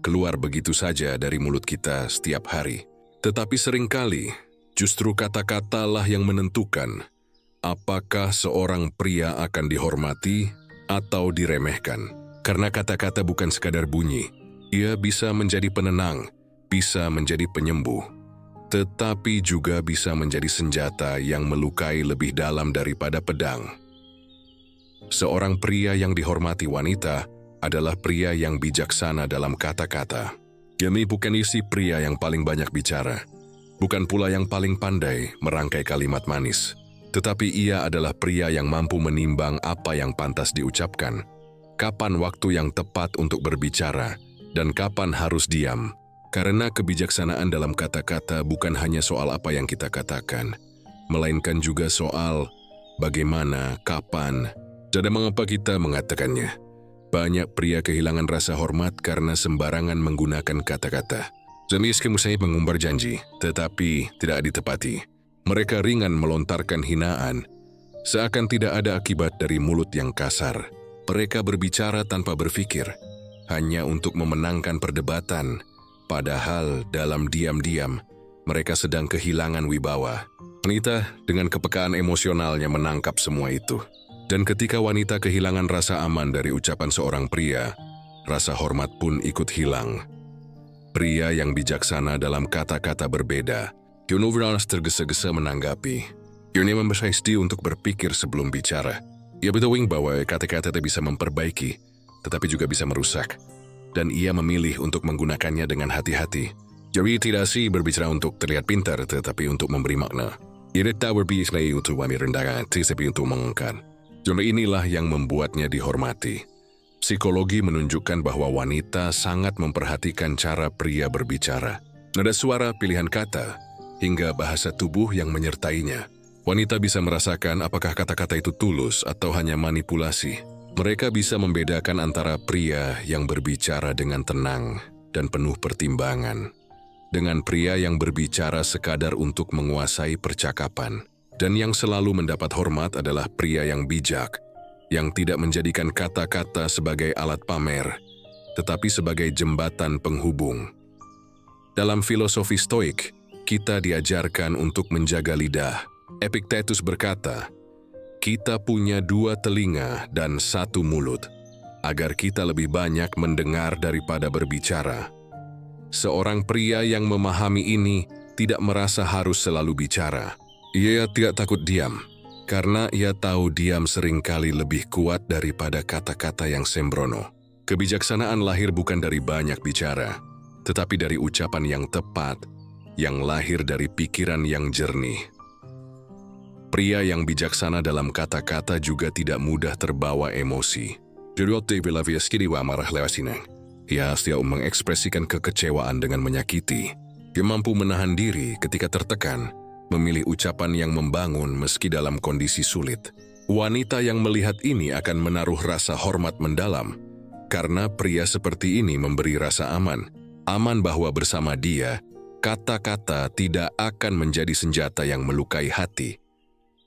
[SPEAKER 1] keluar begitu saja dari mulut kita setiap hari. Tetapi seringkali, justru kata-katalah yang menentukan apakah seorang pria akan dihormati atau diremehkan. Karena kata-kata bukan sekadar bunyi, ia bisa menjadi penenang, bisa menjadi penyembuh, tetapi juga bisa menjadi senjata yang melukai lebih dalam daripada pedang. Seorang pria yang dihormati wanita adalah pria yang bijaksana dalam kata-kata. Demi bukan isi pria yang paling banyak bicara, bukan pula yang paling pandai merangkai kalimat manis, tetapi ia adalah pria yang mampu menimbang apa yang pantas diucapkan, kapan waktu yang tepat untuk berbicara, dan kapan harus diam. Karena kebijaksanaan dalam kata-kata bukan hanya soal apa yang kita katakan, melainkan juga soal bagaimana, kapan, dan mengapa kita mengatakannya. Banyak pria kehilangan rasa hormat karena sembarangan menggunakan kata-kata. Jenis kemusai mengumbar janji, tetapi tidak ditepati. Mereka ringan melontarkan hinaan, seakan tidak ada akibat dari mulut yang kasar. Mereka berbicara tanpa berpikir, hanya untuk memenangkan perdebatan. Padahal dalam diam-diam, mereka sedang kehilangan wibawa. Wanita dengan kepekaan emosionalnya menangkap semua itu. Dan ketika wanita kehilangan rasa aman dari ucapan seorang pria, rasa hormat pun ikut hilang. Pria yang bijaksana dalam kata-kata berbeda. Yonovranas tergesa-gesa menanggapi. Yoni membersisti untuk berpikir sebelum bicara. Ia bertawing bahwa kata-kata bisa memperbaiki, tetapi juga bisa merusak. Dan ia memilih untuk menggunakannya dengan hati-hati. Jadi tidak sih berbicara untuk terlihat pintar, tetapi untuk memberi makna. Ia tak berbicara untuk merendahkan, tetapi untuk mengangkat. Jadi inilah yang membuatnya dihormati. Psikologi menunjukkan bahwa wanita sangat memperhatikan cara pria berbicara. Nada suara, pilihan kata, hingga bahasa tubuh yang menyertainya. Wanita bisa merasakan apakah kata-kata itu tulus atau hanya manipulasi. Mereka bisa membedakan antara pria yang berbicara dengan tenang dan penuh pertimbangan, dengan pria yang berbicara sekadar untuk menguasai percakapan. Dan yang selalu mendapat hormat adalah pria yang bijak, yang tidak menjadikan kata-kata sebagai alat pamer, tetapi sebagai jembatan penghubung. Dalam filosofi Stoik, kita diajarkan untuk menjaga lidah. Epictetus berkata, "Kita punya 2 telinga dan 1 mulut, agar kita lebih banyak mendengar daripada berbicara." Seorang pria yang memahami ini tidak merasa harus selalu bicara. Ia tidak takut diam, karena ia tahu diam seringkali lebih kuat daripada kata-kata yang sembrono. Kebijaksanaan lahir bukan dari banyak bicara, tetapi dari ucapan yang tepat, yang lahir dari pikiran yang jernih. Pria yang bijaksana dalam kata-kata juga tidak mudah terbawa emosi. Ia setia mengekspresikan kekecewaan dengan menyakiti. Dia mampu menahan diri ketika tertekan, memilih ucapan yang membangun meski dalam kondisi sulit. Wanita yang melihat ini akan menaruh rasa hormat mendalam, karena pria seperti ini memberi rasa aman. Aman bahwa bersama dia, kata-kata tidak akan menjadi senjata yang melukai hati.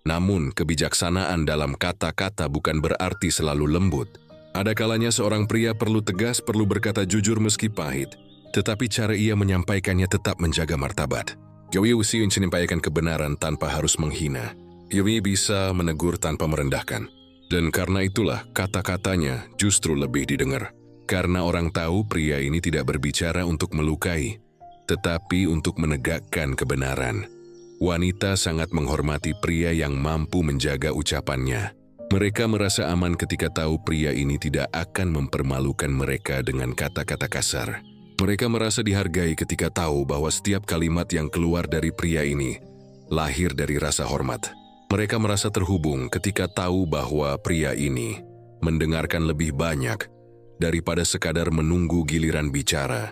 [SPEAKER 1] Namun, kebijaksanaan dalam kata-kata bukan berarti selalu lembut. Ada kalanya seorang pria perlu tegas, perlu berkata jujur meski pahit, tetapi cara ia menyampaikannya tetap menjaga martabat. Ia bisa menyampaikan kebenaran tanpa harus menghina. Ia bisa menegur tanpa merendahkan. Dan karena itulah kata-katanya justru lebih didengar. Karena orang tahu pria ini tidak berbicara untuk melukai, tetapi untuk menegakkan kebenaran. Wanita sangat menghormati pria yang mampu menjaga ucapannya. Mereka merasa aman ketika tahu pria ini tidak akan mempermalukan mereka dengan kata-kata kasar. Mereka merasa dihargai ketika tahu bahwa setiap kalimat yang keluar dari pria ini lahir dari rasa hormat. Mereka merasa terhubung ketika tahu bahwa pria ini mendengarkan lebih banyak daripada sekadar menunggu giliran bicara.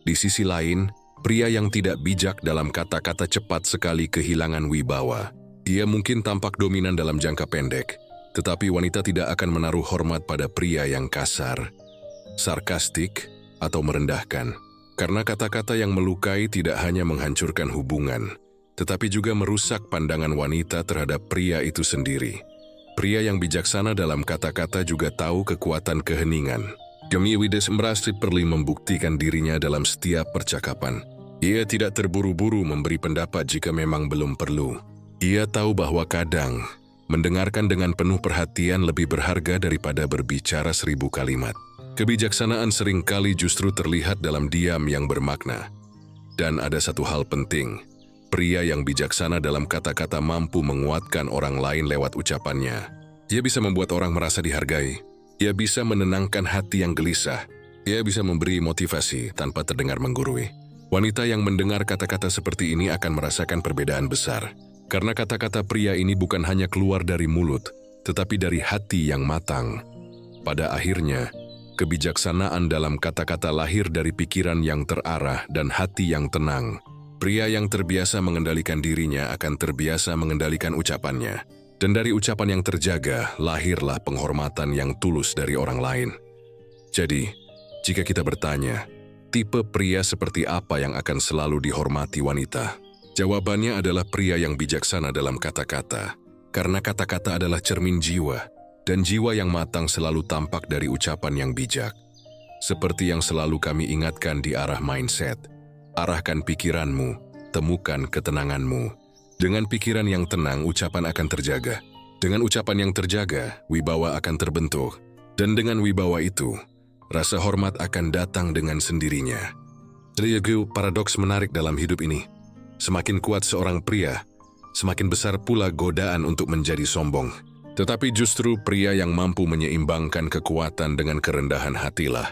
[SPEAKER 1] Di sisi lain, pria yang tidak bijak dalam kata-kata cepat sekali kehilangan wibawa. Ia mungkin tampak dominan dalam jangka pendek, tetapi wanita tidak akan menaruh hormat pada pria yang kasar, sarkastik, atau merendahkan. Karena kata-kata yang melukai tidak hanya menghancurkan hubungan, tetapi juga merusak pandangan wanita terhadap pria itu sendiri. Pria yang bijaksana dalam kata-kata juga tahu kekuatan keheningan. Gemiwides merasa perlu membuktikan dirinya dalam setiap percakapan. Ia tidak terburu-buru memberi pendapat jika memang belum perlu. Ia tahu bahwa kadang mendengarkan dengan penuh perhatian lebih berharga daripada berbicara 1000 kalimat. Kebijaksanaan seringkali justru terlihat dalam diam yang bermakna. Dan ada satu hal penting, pria yang bijaksana dalam kata-kata mampu menguatkan orang lain lewat ucapannya. Ia bisa membuat orang merasa dihargai. Ia bisa menenangkan hati yang gelisah. Ia bisa memberi motivasi tanpa terdengar menggurui. Wanita yang mendengar kata-kata seperti ini akan merasakan perbedaan besar. Karena kata-kata pria ini bukan hanya keluar dari mulut, tetapi dari hati yang matang. Pada akhirnya, kebijaksanaan dalam kata-kata lahir dari pikiran yang terarah dan hati yang tenang. Pria yang terbiasa mengendalikan dirinya akan terbiasa mengendalikan ucapannya. Dan dari ucapan yang terjaga, lahirlah penghormatan yang tulus dari orang lain. Jadi, jika kita bertanya, tipe pria seperti apa yang akan selalu dihormati wanita? Jawabannya adalah pria yang bijaksana dalam kata-kata. Karena kata-kata adalah cermin jiwa, dan jiwa yang matang selalu tampak dari ucapan yang bijak. Seperti yang selalu kami ingatkan di arah mindset. Arahkan pikiranmu, temukan ketenanganmu. Dengan pikiran yang tenang, ucapan akan terjaga. Dengan ucapan yang terjaga, wibawa akan terbentuk. Dan dengan wibawa itu, rasa hormat akan datang dengan sendirinya. Jadi paradoks menarik dalam hidup ini. Semakin kuat seorang pria, semakin besar pula godaan untuk menjadi sombong. Tetapi justru pria yang mampu menyeimbangkan kekuatan dengan kerendahan hatilah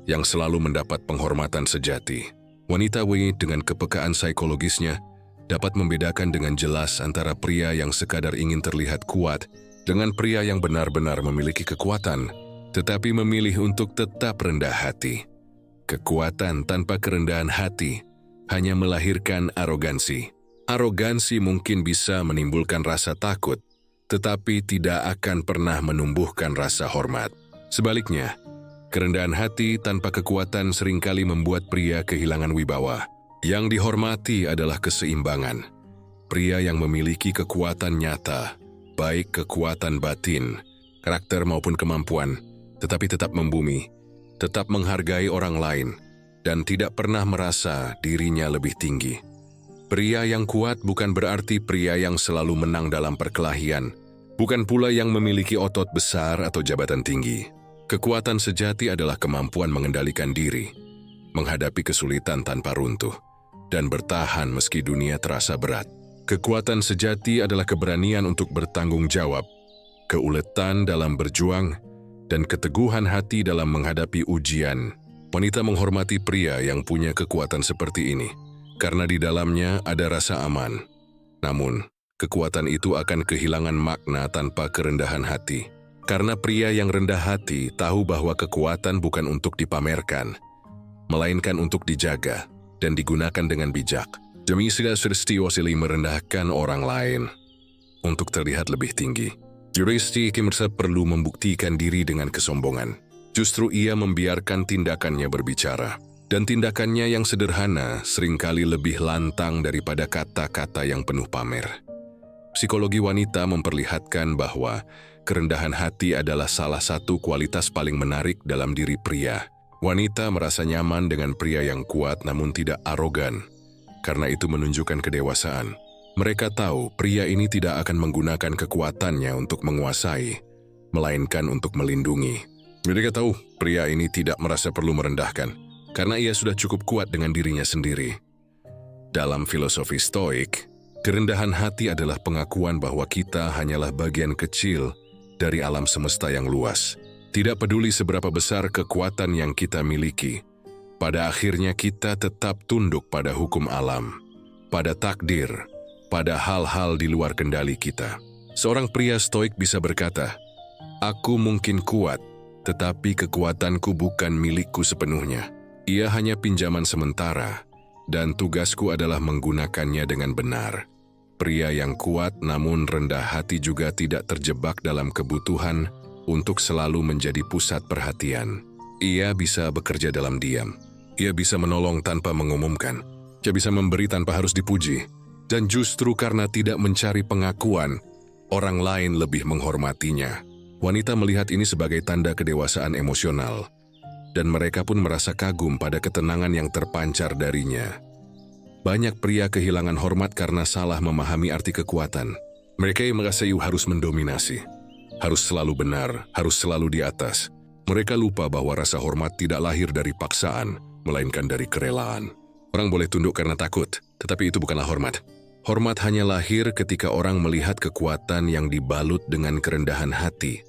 [SPEAKER 1] yang selalu mendapat penghormatan sejati. Wanita dengan kepekaan psikologisnya dapat membedakan dengan jelas antara pria yang sekadar ingin terlihat kuat dengan pria yang benar-benar memiliki kekuatan, tetapi memilih untuk tetap rendah hati. Kekuatan tanpa kerendahan hati hanya melahirkan arogansi. Arogansi mungkin bisa menimbulkan rasa takut, tetapi tidak akan pernah menumbuhkan rasa hormat. Sebaliknya, kerendahan hati tanpa kekuatan seringkali membuat pria kehilangan wibawa. Yang dihormati adalah keseimbangan. Pria yang memiliki kekuatan nyata, baik kekuatan batin karakter maupun kemampuan, tetapi tetap membumi, tetap menghargai orang lain, dan tidak pernah merasa dirinya lebih tinggi. Pria yang kuat bukan berarti pria yang selalu menang dalam perkelahian, bukan pula yang memiliki otot besar atau jabatan tinggi. Kekuatan sejati adalah kemampuan mengendalikan diri, menghadapi kesulitan tanpa runtuh, dan bertahan meski dunia terasa berat. Kekuatan sejati adalah keberanian untuk bertanggung jawab, keuletan dalam berjuang, dan keteguhan hati dalam menghadapi ujian. Wanita menghormati pria yang punya kekuatan seperti ini, karena di dalamnya ada rasa aman. Namun, kekuatan itu akan kehilangan makna tanpa kerendahan hati. Karena pria yang rendah hati tahu bahwa kekuatan bukan untuk dipamerkan, melainkan untuk dijaga dan digunakan dengan bijak. Demi sila-sila merendahkan orang lain untuk terlihat lebih tinggi. Juristi merasa perlu membuktikan diri dengan kesombongan. Justru ia membiarkan tindakannya berbicara. Dan tindakannya yang sederhana seringkali lebih lantang daripada kata-kata yang penuh pamer. Psikologi wanita memperlihatkan bahwa kerendahan hati adalah salah satu kualitas paling menarik dalam diri pria. Wanita merasa nyaman dengan pria yang kuat namun tidak arogan, karena itu menunjukkan kedewasaan. Mereka tahu pria ini tidak akan menggunakan kekuatannya untuk menguasai, melainkan untuk melindungi. Mereka tahu pria ini tidak merasa perlu merendahkan, karena ia sudah cukup kuat dengan dirinya sendiri. Dalam filosofi Stoik, kerendahan hati adalah pengakuan bahwa kita hanyalah bagian kecil dari alam semesta yang luas. Tidak peduli seberapa besar kekuatan yang kita miliki, pada akhirnya kita tetap tunduk pada hukum alam, pada takdir, pada hal-hal di luar kendali kita. Seorang pria Stoik bisa berkata, "Aku mungkin kuat, tetapi kekuatanku bukan milikku sepenuhnya. Ia hanya pinjaman sementara, dan tugasku adalah menggunakannya dengan benar." Pria yang kuat namun rendah hati juga tidak terjebak dalam kebutuhan untuk selalu menjadi pusat perhatian. Ia bisa bekerja dalam diam. Ia bisa menolong tanpa mengumumkan. Ia bisa memberi tanpa harus dipuji. Dan justru karena tidak mencari pengakuan, orang lain lebih menghormatinya. Wanita melihat ini sebagai tanda kedewasaan emosional, dan mereka pun merasa kagum pada ketenangan yang terpancar darinya. Banyak pria kehilangan hormat karena salah memahami arti kekuatan. Mereka yang merasa harus mendominasi, harus selalu benar, harus selalu di atas. Mereka lupa bahwa rasa hormat tidak lahir dari paksaan, melainkan dari kerelaan. Orang boleh tunduk karena takut, tetapi itu bukanlah hormat. Hormat hanya lahir ketika orang melihat kekuatan yang dibalut dengan kerendahan hati.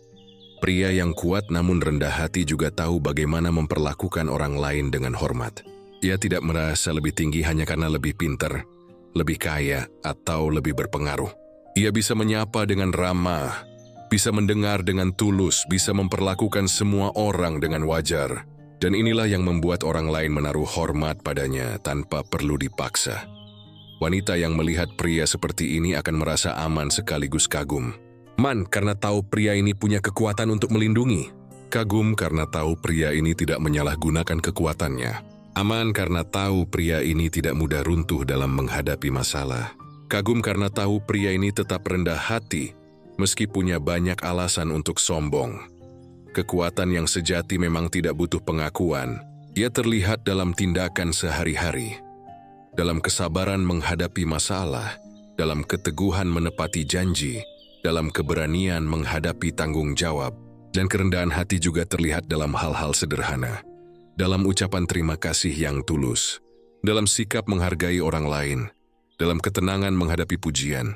[SPEAKER 1] Pria yang kuat namun rendah hati juga tahu bagaimana memperlakukan orang lain dengan hormat. Ia tidak merasa lebih tinggi hanya karena lebih pintar, lebih kaya, atau lebih berpengaruh. Ia bisa menyapa dengan ramah, bisa mendengar dengan tulus, bisa memperlakukan semua orang dengan wajar. Dan inilah yang membuat orang lain menaruh hormat padanya tanpa perlu dipaksa. Wanita yang melihat pria seperti ini akan merasa aman sekaligus kagum. Man karena tahu pria ini punya kekuatan untuk melindungi. Kagum karena tahu pria ini tidak menyalahgunakan kekuatannya. Aman karena tahu pria ini tidak mudah runtuh dalam menghadapi masalah. Kagum karena tahu pria ini tetap rendah hati, meski punya banyak alasan untuk sombong. Kekuatan yang sejati memang tidak butuh pengakuan. Ia terlihat dalam tindakan sehari-hari, dalam kesabaran menghadapi masalah, dalam keteguhan menepati janji, dalam keberanian menghadapi tanggung jawab, dan kerendahan hati juga terlihat dalam hal-hal sederhana, dalam ucapan terima kasih yang tulus, dalam sikap menghargai orang lain, dalam ketenangan menghadapi pujian.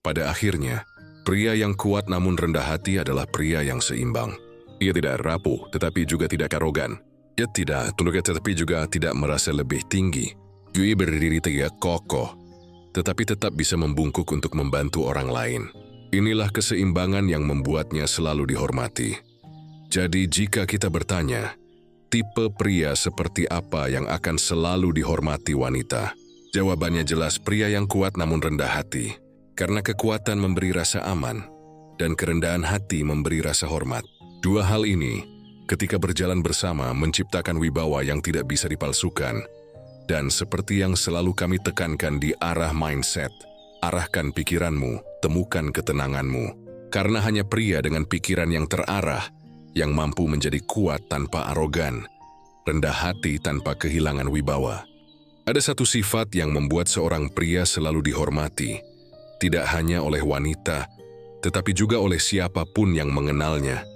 [SPEAKER 1] Pada akhirnya, pria yang kuat namun rendah hati adalah pria yang seimbang. Ia tidak rapuh, tetapi juga tidak arogan. Ia tidak tunduk tetapi juga tidak merasa lebih tinggi. Ia berdiri tegak kokoh, tetapi tetap bisa membungkuk untuk membantu orang lain. Inilah keseimbangan yang membuatnya selalu dihormati. Jadi jika kita bertanya, tipe pria seperti apa yang akan selalu dihormati wanita? Jawabannya jelas pria yang kuat namun rendah hati. Karena kekuatan memberi rasa aman, dan kerendahan hati memberi rasa hormat. Dua hal ini, ketika berjalan bersama, menciptakan wibawa yang tidak bisa dipalsukan. Dan seperti yang selalu kami tekankan di arah mindset, arahkan pikiranmu, temukan ketenanganmu. Karena hanya pria dengan pikiran yang terarah yang mampu menjadi kuat tanpa arogan, rendah hati tanpa kehilangan wibawa. Ada satu sifat yang membuat seorang pria selalu dihormati, tidak hanya oleh wanita, tetapi juga oleh siapapun yang mengenalnya.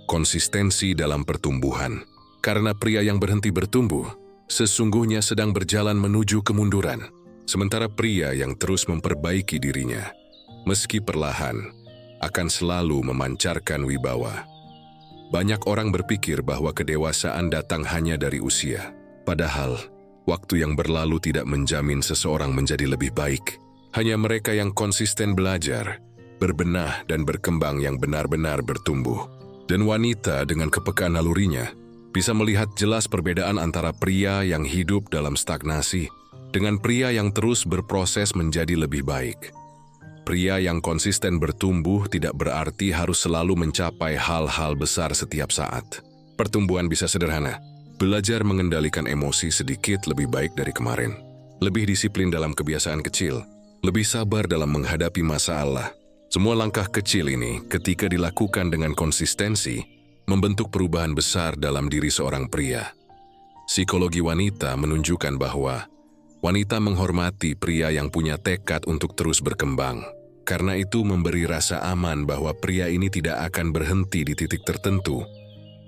[SPEAKER 1] Konsistensi dalam pertumbuhan. Karena pria yang berhenti bertumbuh, sesungguhnya sedang berjalan menuju kemunduran. Sementara pria yang terus memperbaiki dirinya, meski perlahan, akan selalu memancarkan wibawa. Banyak orang berpikir bahwa kedewasaan datang hanya dari usia. Padahal, waktu yang berlalu tidak menjamin seseorang menjadi lebih baik. Hanya mereka yang konsisten belajar, berbenah dan berkembang yang benar-benar bertumbuh. Dan wanita dengan kepekaan nalurinya bisa melihat jelas perbedaan antara pria yang hidup dalam stagnasi dengan pria yang terus berproses menjadi lebih baik. Pria yang konsisten bertumbuh tidak berarti harus selalu mencapai hal-hal besar setiap saat. Pertumbuhan bisa sederhana. Belajar mengendalikan emosi sedikit lebih baik dari kemarin. Lebih disiplin dalam kebiasaan kecil. Lebih sabar dalam menghadapi masalah. Semua langkah kecil ini ketika dilakukan dengan konsistensi, membentuk perubahan besar dalam diri seorang pria. Psikologi wanita menunjukkan bahwa wanita menghormati pria yang punya tekad untuk terus berkembang. Karena itu memberi rasa aman bahwa pria ini tidak akan berhenti di titik tertentu.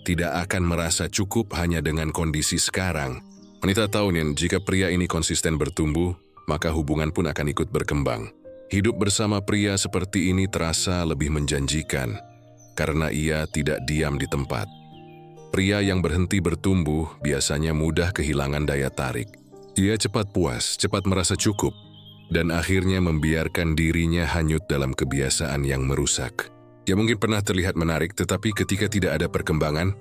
[SPEAKER 1] Tidak akan merasa cukup hanya dengan kondisi sekarang. Wanita tahu nih, jika pria ini konsisten bertumbuh, maka hubungan pun akan ikut berkembang. Hidup bersama pria seperti ini terasa lebih menjanjikan, karena ia tidak diam di tempat. Pria yang berhenti bertumbuh biasanya mudah kehilangan daya tarik. Ia cepat puas, cepat merasa cukup, dan akhirnya membiarkan dirinya hanyut dalam kebiasaan yang merusak. Ia mungkin pernah terlihat menarik, tetapi ketika tidak ada perkembangan,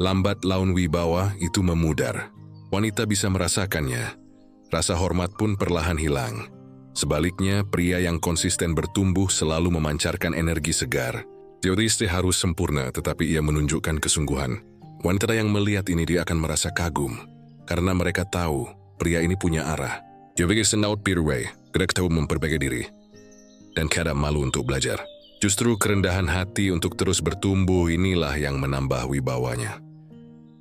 [SPEAKER 1] lambat laun wibawa itu memudar. Wanita bisa merasakannya. Rasa hormat pun perlahan hilang. Sebaliknya, pria yang konsisten bertumbuh selalu memancarkan energi segar. Teoristi harus sempurna, tetapi ia menunjukkan kesungguhan. Wanita yang melihat ini dia akan merasa kagum, karena mereka tahu pria ini punya arah. Dia pikir senaut Pirway, tidak tahu memperbaiki diri, dan kadang malu untuk belajar. Justru kerendahan hati untuk terus bertumbuh inilah yang menambah wibawanya.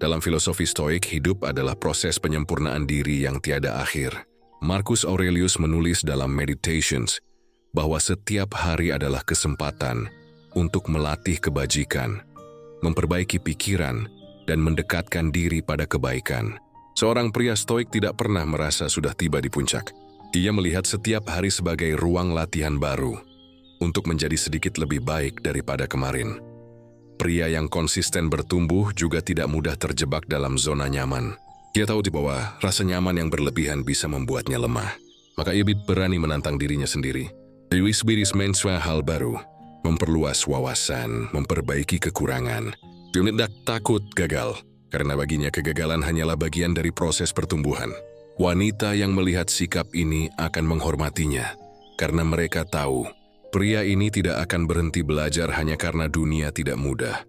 [SPEAKER 1] Dalam filosofi Stoik, hidup adalah proses penyempurnaan diri yang tiada akhir. Marcus Aurelius menulis dalam Meditations bahwa setiap hari adalah kesempatan untuk melatih kebajikan, memperbaiki pikiran, dan mendekatkan diri pada kebaikan. Seorang pria stoik tidak pernah merasa sudah tiba di puncak. Ia melihat setiap hari sebagai ruang latihan baru untuk menjadi sedikit lebih baik daripada kemarin. Pria yang konsisten bertumbuh juga tidak mudah terjebak dalam zona nyaman. Dia tahu bahwa rasa nyaman yang berlebihan bisa membuatnya lemah. Maka ia berani menantang dirinya sendiri. Lewis Biris mensua hal baru, memperluas wawasan, memperbaiki kekurangan. Dia tidak takut gagal, karena baginya kegagalan hanyalah bagian dari proses pertumbuhan. Wanita yang melihat sikap ini akan menghormatinya, karena mereka tahu pria ini tidak akan berhenti belajar hanya karena dunia tidak mudah.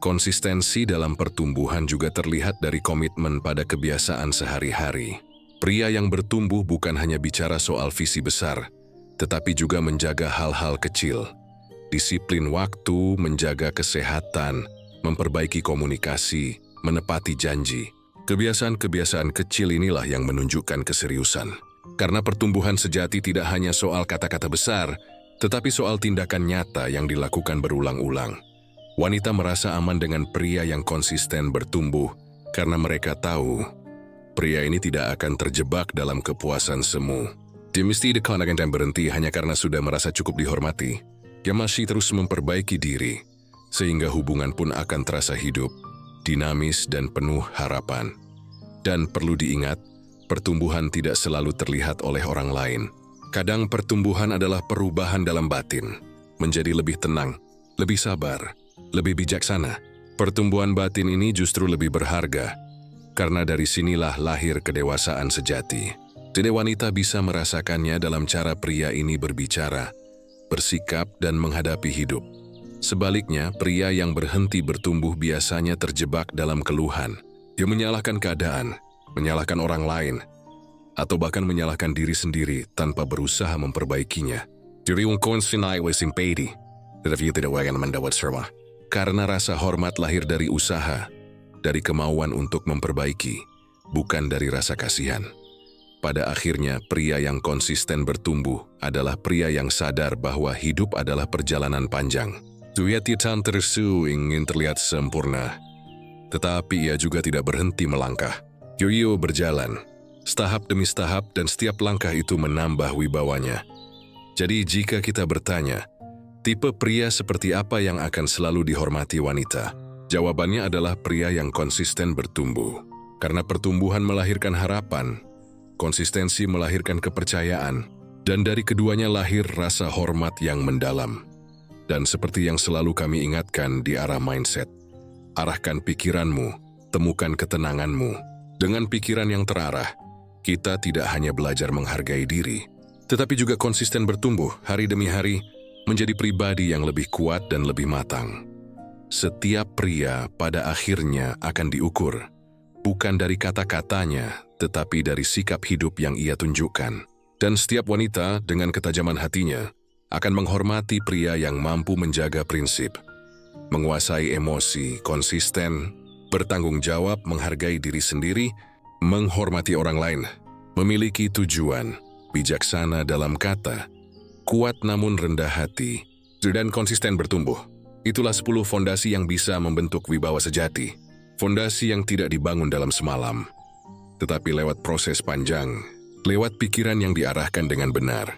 [SPEAKER 1] Konsistensi dalam pertumbuhan juga terlihat dari komitmen pada kebiasaan sehari-hari. Pria yang bertumbuh bukan hanya bicara soal visi besar, tetapi juga menjaga hal-hal kecil. Disiplin waktu, menjaga kesehatan, memperbaiki komunikasi, menepati janji. Kebiasaan-kebiasaan kecil inilah yang menunjukkan keseriusan. Karena pertumbuhan sejati tidak hanya soal kata-kata besar, tetapi soal tindakan nyata yang dilakukan berulang-ulang. Wanita merasa aman dengan pria yang konsisten bertumbuh karena mereka tahu pria ini tidak akan terjebak dalam kepuasan semu. Dia mesti akan berhenti hanya karena sudah merasa cukup dihormati. Dia masih terus memperbaiki diri, sehingga hubungan pun akan terasa hidup, dinamis dan penuh harapan. Dan perlu diingat, pertumbuhan tidak selalu terlihat oleh orang lain. Kadang pertumbuhan adalah perubahan dalam batin, menjadi lebih tenang, lebih sabar, lebih bijaksana. Pertumbuhan batin ini justru lebih berharga, karena dari sinilah lahir kedewasaan sejati. Jadi wanita bisa merasakannya dalam cara pria ini berbicara, bersikap, dan menghadapi hidup. Sebaliknya, pria yang berhenti bertumbuh biasanya terjebak dalam keluhan. Dia menyalahkan keadaan, menyalahkan orang lain, atau bahkan menyalahkan diri sendiri tanpa berusaha memperbaikinya. tetapi tidak akan mendapat serma. Karena rasa hormat lahir dari usaha, dari kemauan untuk memperbaiki, bukan dari rasa kasihan. Pada akhirnya, pria yang konsisten bertumbuh adalah pria yang sadar bahwa hidup adalah perjalanan panjang. Titan tersu ingin terlihat sempurna, tetapi ia juga tidak berhenti melangkah. Yoyo berjalan, setahap demi setahap, dan setiap langkah itu menambah wibawanya. Jadi jika kita bertanya, tipe pria seperti apa yang akan selalu dihormati wanita? Jawabannya adalah pria yang konsisten bertumbuh. Karena pertumbuhan melahirkan harapan, konsistensi melahirkan kepercayaan, dan dari keduanya lahir rasa hormat yang mendalam. Dan seperti yang selalu kami ingatkan di arah mindset, arahkan pikiranmu, temukan ketenanganmu. Dengan pikiran yang terarah, kita tidak hanya belajar menghargai diri, tetapi juga konsisten bertumbuh hari demi hari menjadi pribadi yang lebih kuat dan lebih matang. Setiap pria pada akhirnya akan diukur, bukan dari kata-katanya, tetapi dari sikap hidup yang ia tunjukkan. Dan setiap wanita dengan ketajaman hatinya akan menghormati pria yang mampu menjaga prinsip, menguasai emosi, konsisten, bertanggung jawab, menghargai diri sendiri, menghormati orang lain, memiliki tujuan, bijaksana dalam kata, kuat namun rendah hati, dan konsisten bertumbuh. Itulah 10 fondasi yang bisa membentuk wibawa sejati. Fondasi yang tidak dibangun dalam semalam, tetapi lewat proses panjang, lewat pikiran yang diarahkan dengan benar.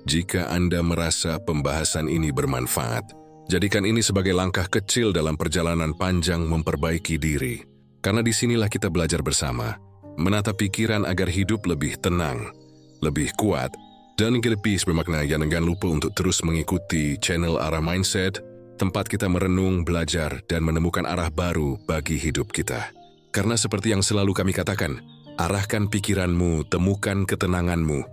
[SPEAKER 1] Jika Anda merasa pembahasan ini bermanfaat, jadikan ini sebagai langkah kecil dalam perjalanan panjang memperbaiki diri. Karena disinilah kita belajar bersama, menata pikiran agar hidup lebih tenang, lebih kuat, dan lebih bermakna. Jangan lupa untuk terus mengikuti channel Arah Mindset, tempat kita merenung, belajar, dan menemukan arah baru bagi hidup kita. Karena seperti yang selalu kami katakan, arahkan pikiranmu, temukan ketenanganmu,